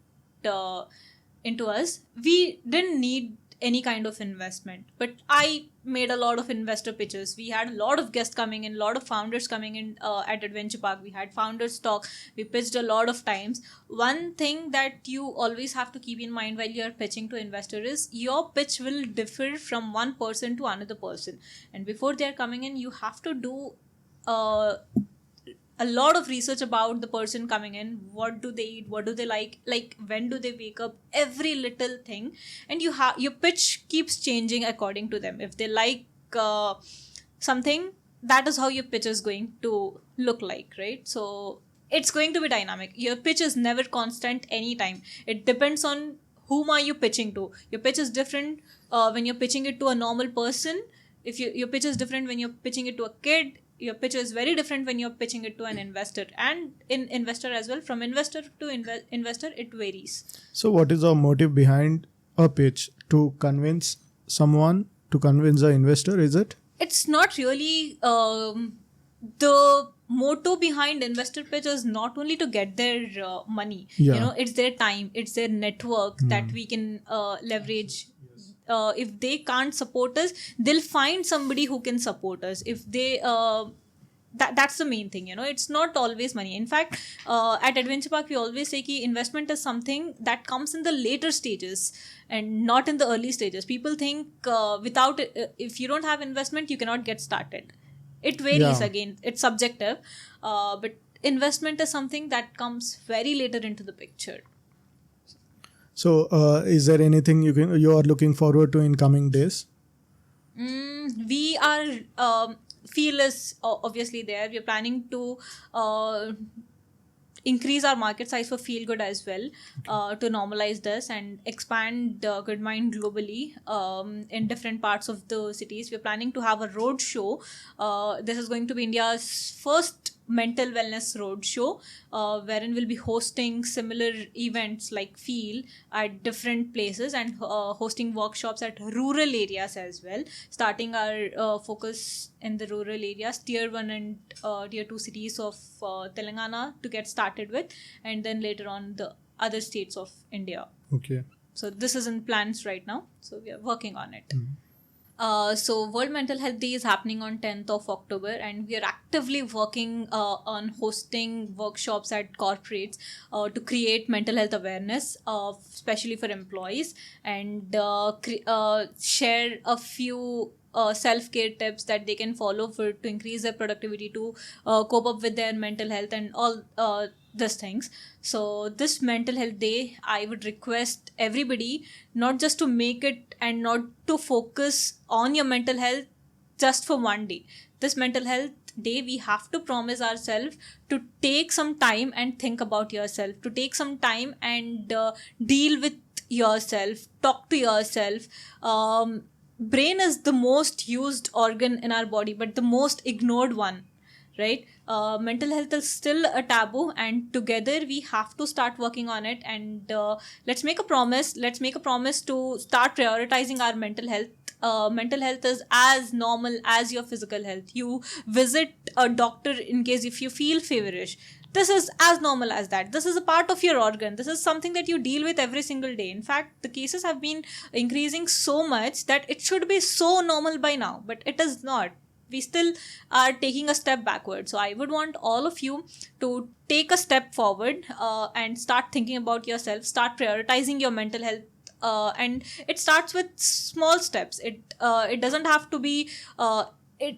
into us. We didn't need any kind of investment, but I made a lot of investor pitches. We had a lot of guests coming in, a lot of founders coming in at Adventure Park. We had founders talk. We pitched a lot of times. One thing that you always have to keep in mind while you're pitching to investor is your pitch will differ from one person to another person, and before they're coming in, you have to do a lot of research about the person coming in. What do they eat, what do they like when do they wake up, every little thing. And your pitch keeps changing according to them. If they like something, that is how your pitch is going to look like, right? So it's going to be dynamic. Your pitch is never constant anytime. It depends on whom are you pitching to. Your pitch is different when you're pitching it to a normal person. If your pitch is different when you're pitching it to a kid. Your pitch is very different when you're pitching it to an investor, and in investor as well. From investor to investor, it varies. So what is the motive behind a pitch? To convince someone, to convince the investor, is it? It's not really the motto behind investor pitch is not only to get their money. Yeah. It's their time, it's their network that we can leverage. If they can't support us, they'll find somebody who can support us. If they that's the main thing. It's not always money. In fact, at Adventure Park we always say ki investment is something that comes in the later stages and not in the early stages. People think without if you don't have investment you cannot get started. It varies. Yeah. Again, it's subjective, but investment is something that comes very later into the picture. So is there anything you are looking forward to in coming days? We are feel is obviously there. We are planning to increase our market size for Feel Good as well, to normalize this and expand GoodMind globally in different parts of the cities. We're planning to have a road show. This is going to be India's first mental wellness road show, wherein we'll be hosting similar events like Feel at different places and hosting workshops at rural areas as well, starting our focus in the rural areas, tier 1 and tier 2 cities of Telangana to get started with, and then later on the other states of India. Okay. So this is in plans right now, so we are working on it. So World Mental Health Day is happening on 10th of October, and we are actively working on hosting workshops at corporates to create mental health awareness, especially for employees, and share a few self-care tips that they can follow to increase their productivity, to cope up with their mental health and all these things. So this mental health day, I would request everybody not just to make it and not to focus on your mental health just for one day. This mental health day, we have to promise ourselves to take some time and think about yourself, to take some time and deal with yourself, talk to yourself. Brain is the most used organ in our body, but the most ignored one, right? Mental health is still a taboo, and together we have to start working on it. And let's make a promise to start prioritizing our mental health. Mental health is as normal as your physical health. You visit a doctor in case if you feel feverish. This is as normal as that. This is a part of your organ. This is something that you deal with every single day. In fact, the cases have been increasing so much that it should be so normal by now, but it is not. we still are taking a step backward. So I would want all of you to take a step forward and start thinking about yourself, start prioritizing your mental health. And it starts with small steps. It doesn't have to be it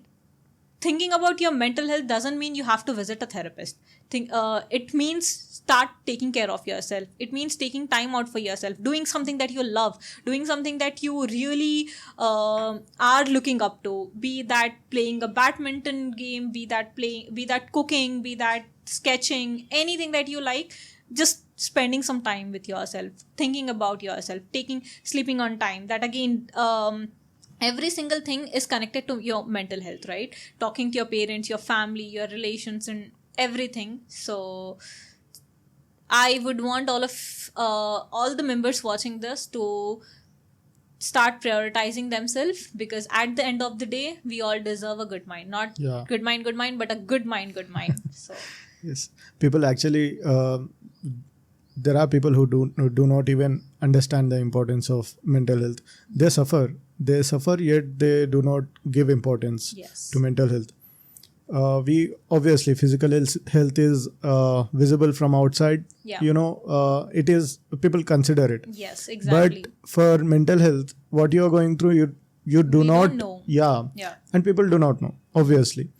thinking about your mental health doesn't mean you have to visit a therapist. It means start taking care of yourself. It means taking time out for yourself, doing something that you love, doing something that you really are looking up to. Be that playing a badminton game, be that cooking, be that sketching, anything that you like. Just spending some time with yourself, thinking about yourself, sleeping on time. That again. Every single thing is connected to your mental health, right? Talking to your parents, your family, your relations, and everything. So I would want all the members watching this to start prioritizing themselves, because at the end of the day, we all deserve a good mind. Not good mind, but a good mind. So Yes, people actually. There are people who do not even understand the importance of mental health. They suffer, yet they do not give importance yes. to mental health. We obviously physical health is visible from outside. Yeah. It is, people consider it. Yes, exactly. But for mental health, what you are going through, you do We not don't know. Yeah, Yeah. and people do not know, obviously.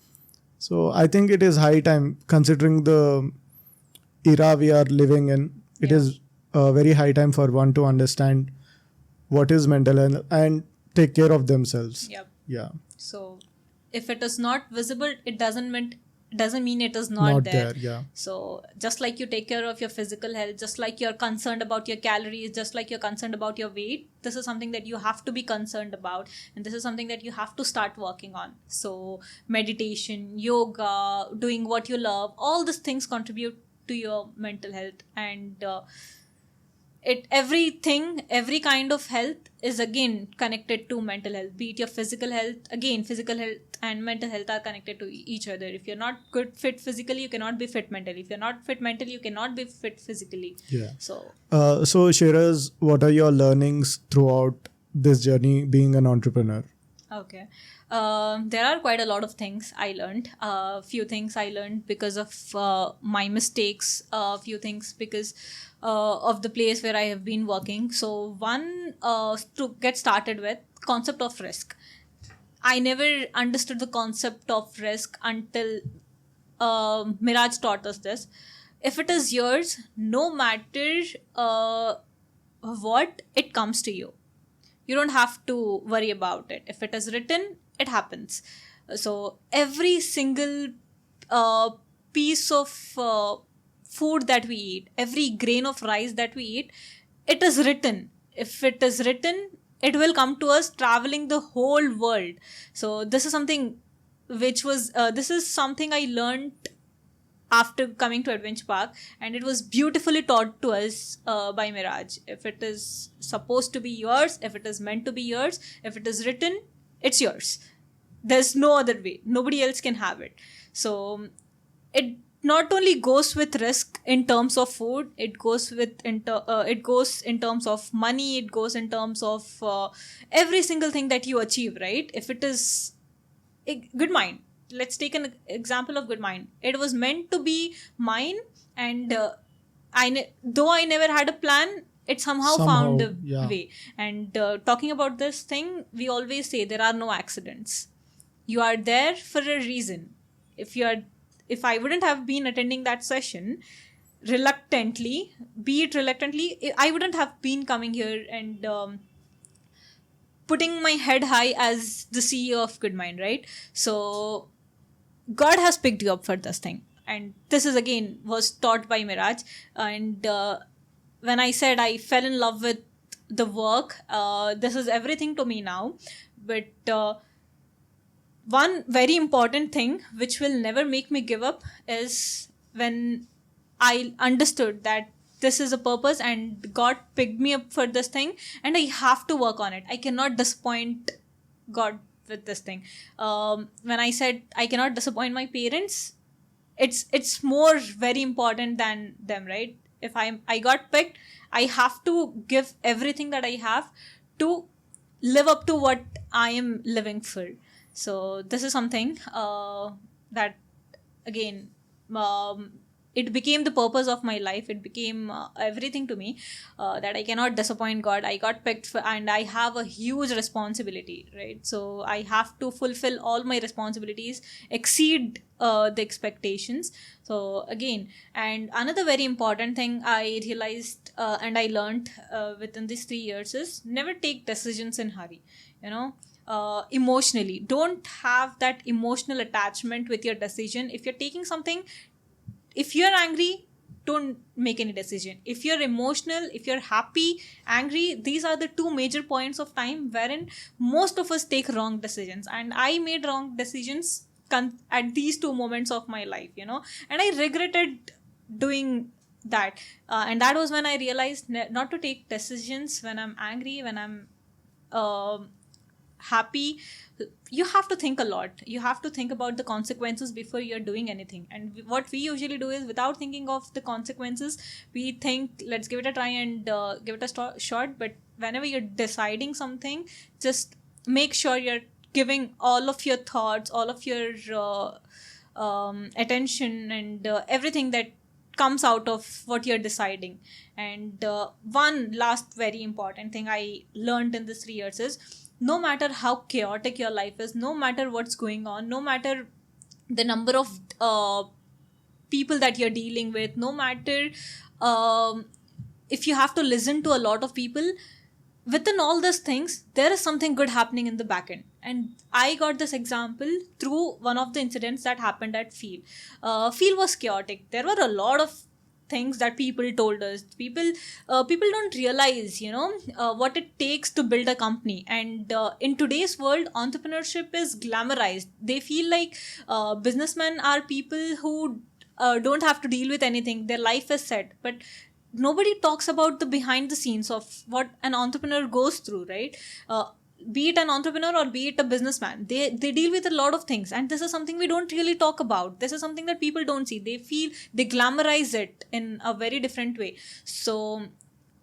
So I think it is high time, considering the era we are living in. It is very high time for one to understand what is mental health and take care of themselves. Yep. Yeah. So if it is not visible, it doesn't mean it is not there. Yeah. So just like you take care of your physical health, just like you're concerned about your calories, just like you're concerned about your weight, this is something that you have to be concerned about, and this is something that you have to start working on. So meditation, yoga, doing what you love, all these things contribute to your mental health. And every kind of health is again connected to mental health. Be it your physical health, again physical health and mental health are connected to each other. If you're not fit physically, you cannot be fit mentally. If you're not fit mentally, you cannot be fit physically. Yeah. So share us, what are your learnings throughout this journey being an entrepreneur? okay. There are quite a lot of things I learned. Few things I learned because of my mistakes. Few things because of the place where I have been working. So one, to get started with, concept of risk. I never understood the concept of risk until Miraj taught us this. If it is yours, no matter what, it comes to you. You don't have to worry about it. If it is written, it happens. So every single piece of food that we eat, every grain of rice that we eat, it is written. If it is written, it will come to us traveling the whole world. So this is something this is something I learned after coming to Adventure Park, and it was beautifully taught to us by Miraj. If it is supposed to be yours, if it is meant to be yours, if it is written, it's yours. There's no other way. Nobody else can have it. So it not only goes with risk in terms of food, it goes in terms of money, it goes in terms of every single thing that you achieve, right? If it is GoodMind, let's take an example of GoodMind. It was meant to be mine, and though I never had a plan, it somehow found a way. And talking about this thing, we always say there are no accidents. You are there for a reason. If I wouldn't have been attending that session reluctantly, I wouldn't have been coming here and putting my head high as the CEO of GoodMind, right? So God has picked you up for this thing. And this is again was taught by Miraj. And when I said I fell in love with the work, this is everything to me now. But one very important thing which will never make me give up is when I understood that this is a purpose and God picked me up for this thing and I have to work on it. I cannot disappoint God with this thing. When I said I cannot disappoint my parents, it's more very important than them, right? If I got picked, I have to give everything that I have to live up to what I am living for. So this is something that, again, it became the purpose of my life. It became everything to me, that I cannot disappoint God. I got picked for, and I have a huge responsibility, right? So I have to fulfill all my responsibilities, exceed the expectations. So again, and another very important thing I realized and I learned within these 3 years is never take decisions in hurry. Emotionally, don't have that emotional attachment with your decision. If you're taking something, if you're angry, don't make any decision. If you're emotional, if you're happy, angry, these are the two major points of time wherein most of us take wrong decisions. And I made wrong decisions at these two moments of my life, and I regretted doing that. And that was when I realized not to take decisions when I'm angry, when I'm happy. You have to think a lot. You have to think about the consequences before you're doing anything. And what we usually do is, without thinking of the consequences, we think, let's give it a try and give it a shot. But whenever you're deciding something, just make sure you're giving all of your thoughts, all of your attention, and everything that comes out of what you're deciding. And one last very important thing I learned in this 3 years is, no matter how chaotic your life is, no matter what's going on, no matter the number of people that you're dealing with, no matter if you have to listen to a lot of people, within all these things, there is something good happening in the back end. And I got this example through one of the incidents that happened at Field. Field was chaotic. There were a lot of things that people told us. People don't realize, what it takes to build a company. And in today's world, entrepreneurship is glamorized. They feel like businessmen are people who don't have to deal with anything. Their life is set. But nobody talks about the behind the scenes of what an entrepreneur goes through, right? Be it an entrepreneur or be it a businessman, they deal with a lot of things, and this is something we don't really talk about. This is something that people don't see. They glamorize it in a very different way. So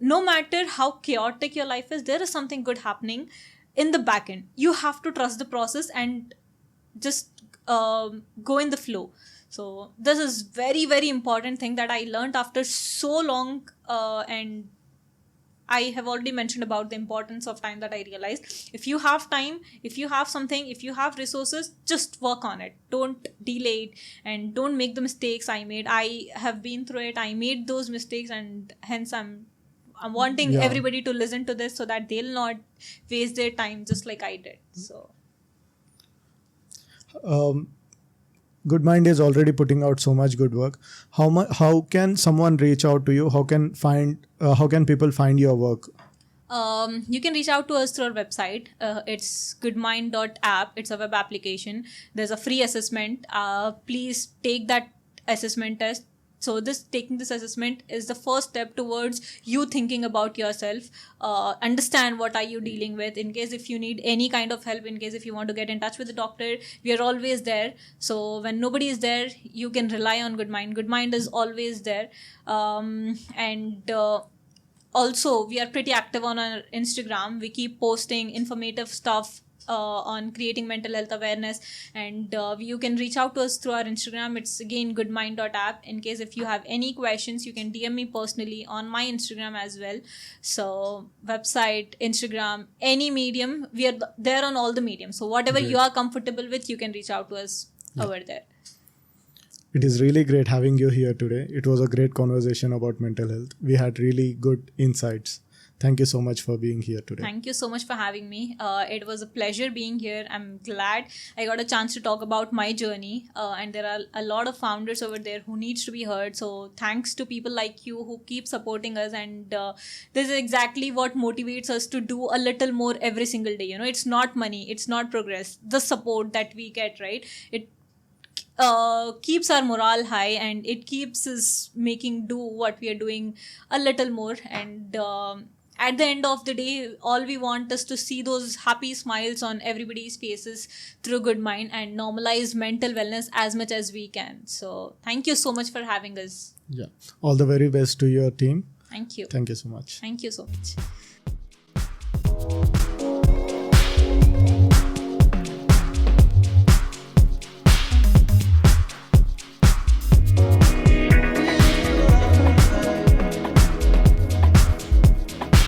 no matter how chaotic your life is, there is something good happening in the back end. You have to trust the process and just go in the flow. So this is very, very important thing that I learned after so long, and I have already mentioned about the importance of time that I realized. If you have time, if you have something, if you have resources, just work on it. Don't delay it, and don't make the mistakes I made. I have been through it. I made those mistakes, and hence I'm wanting everybody to listen to this so that they'll not waste their time just like I did. So GoodMind is already putting out so much good work. How can someone reach out to you? How can people find your work? You can reach out to us through our website. It's goodmind.app. It's a web application. There's a free assessment. Please take that assessment test. So taking this assessment is the first step towards you thinking about yourself. Understand what are you dealing with. In case if you need any kind of help, in case if you want to get in touch with the doctor, we are always there. So when nobody is there, you can rely on GoodMind. GoodMind is always there. Also, we are pretty active on our Instagram. We keep posting informative stuff on creating mental health awareness, and you can reach out to us through our Instagram. It's again goodmind.app. In case if you have any questions, you can DM me personally on my Instagram as well. So website, Instagram, any medium, we are there on all the mediums. So whatever you are comfortable with, you can reach out to us over there. It is really great having you here today. It was a great conversation about mental health. We had really good insights. Thank you so much for being here today. Thank you so much for having me. It was a pleasure being here. I'm glad I got a chance to talk about my journey. And there are a lot of founders over there who needs to be heard. So thanks to people like you who keep supporting us. And this is exactly what motivates us to do a little more every single day. It's not money. It's not progress. The support that we get, right? It keeps our morale high, and it keeps us making do what we are doing a little more. And at the end of the day, all we want is to see those happy smiles on everybody's faces through GoodMind and normalize mental wellness as much as we can. So thank you so much for having us. Yeah. All the very best to your team. Thank you. Thank you so much. Thank you so much.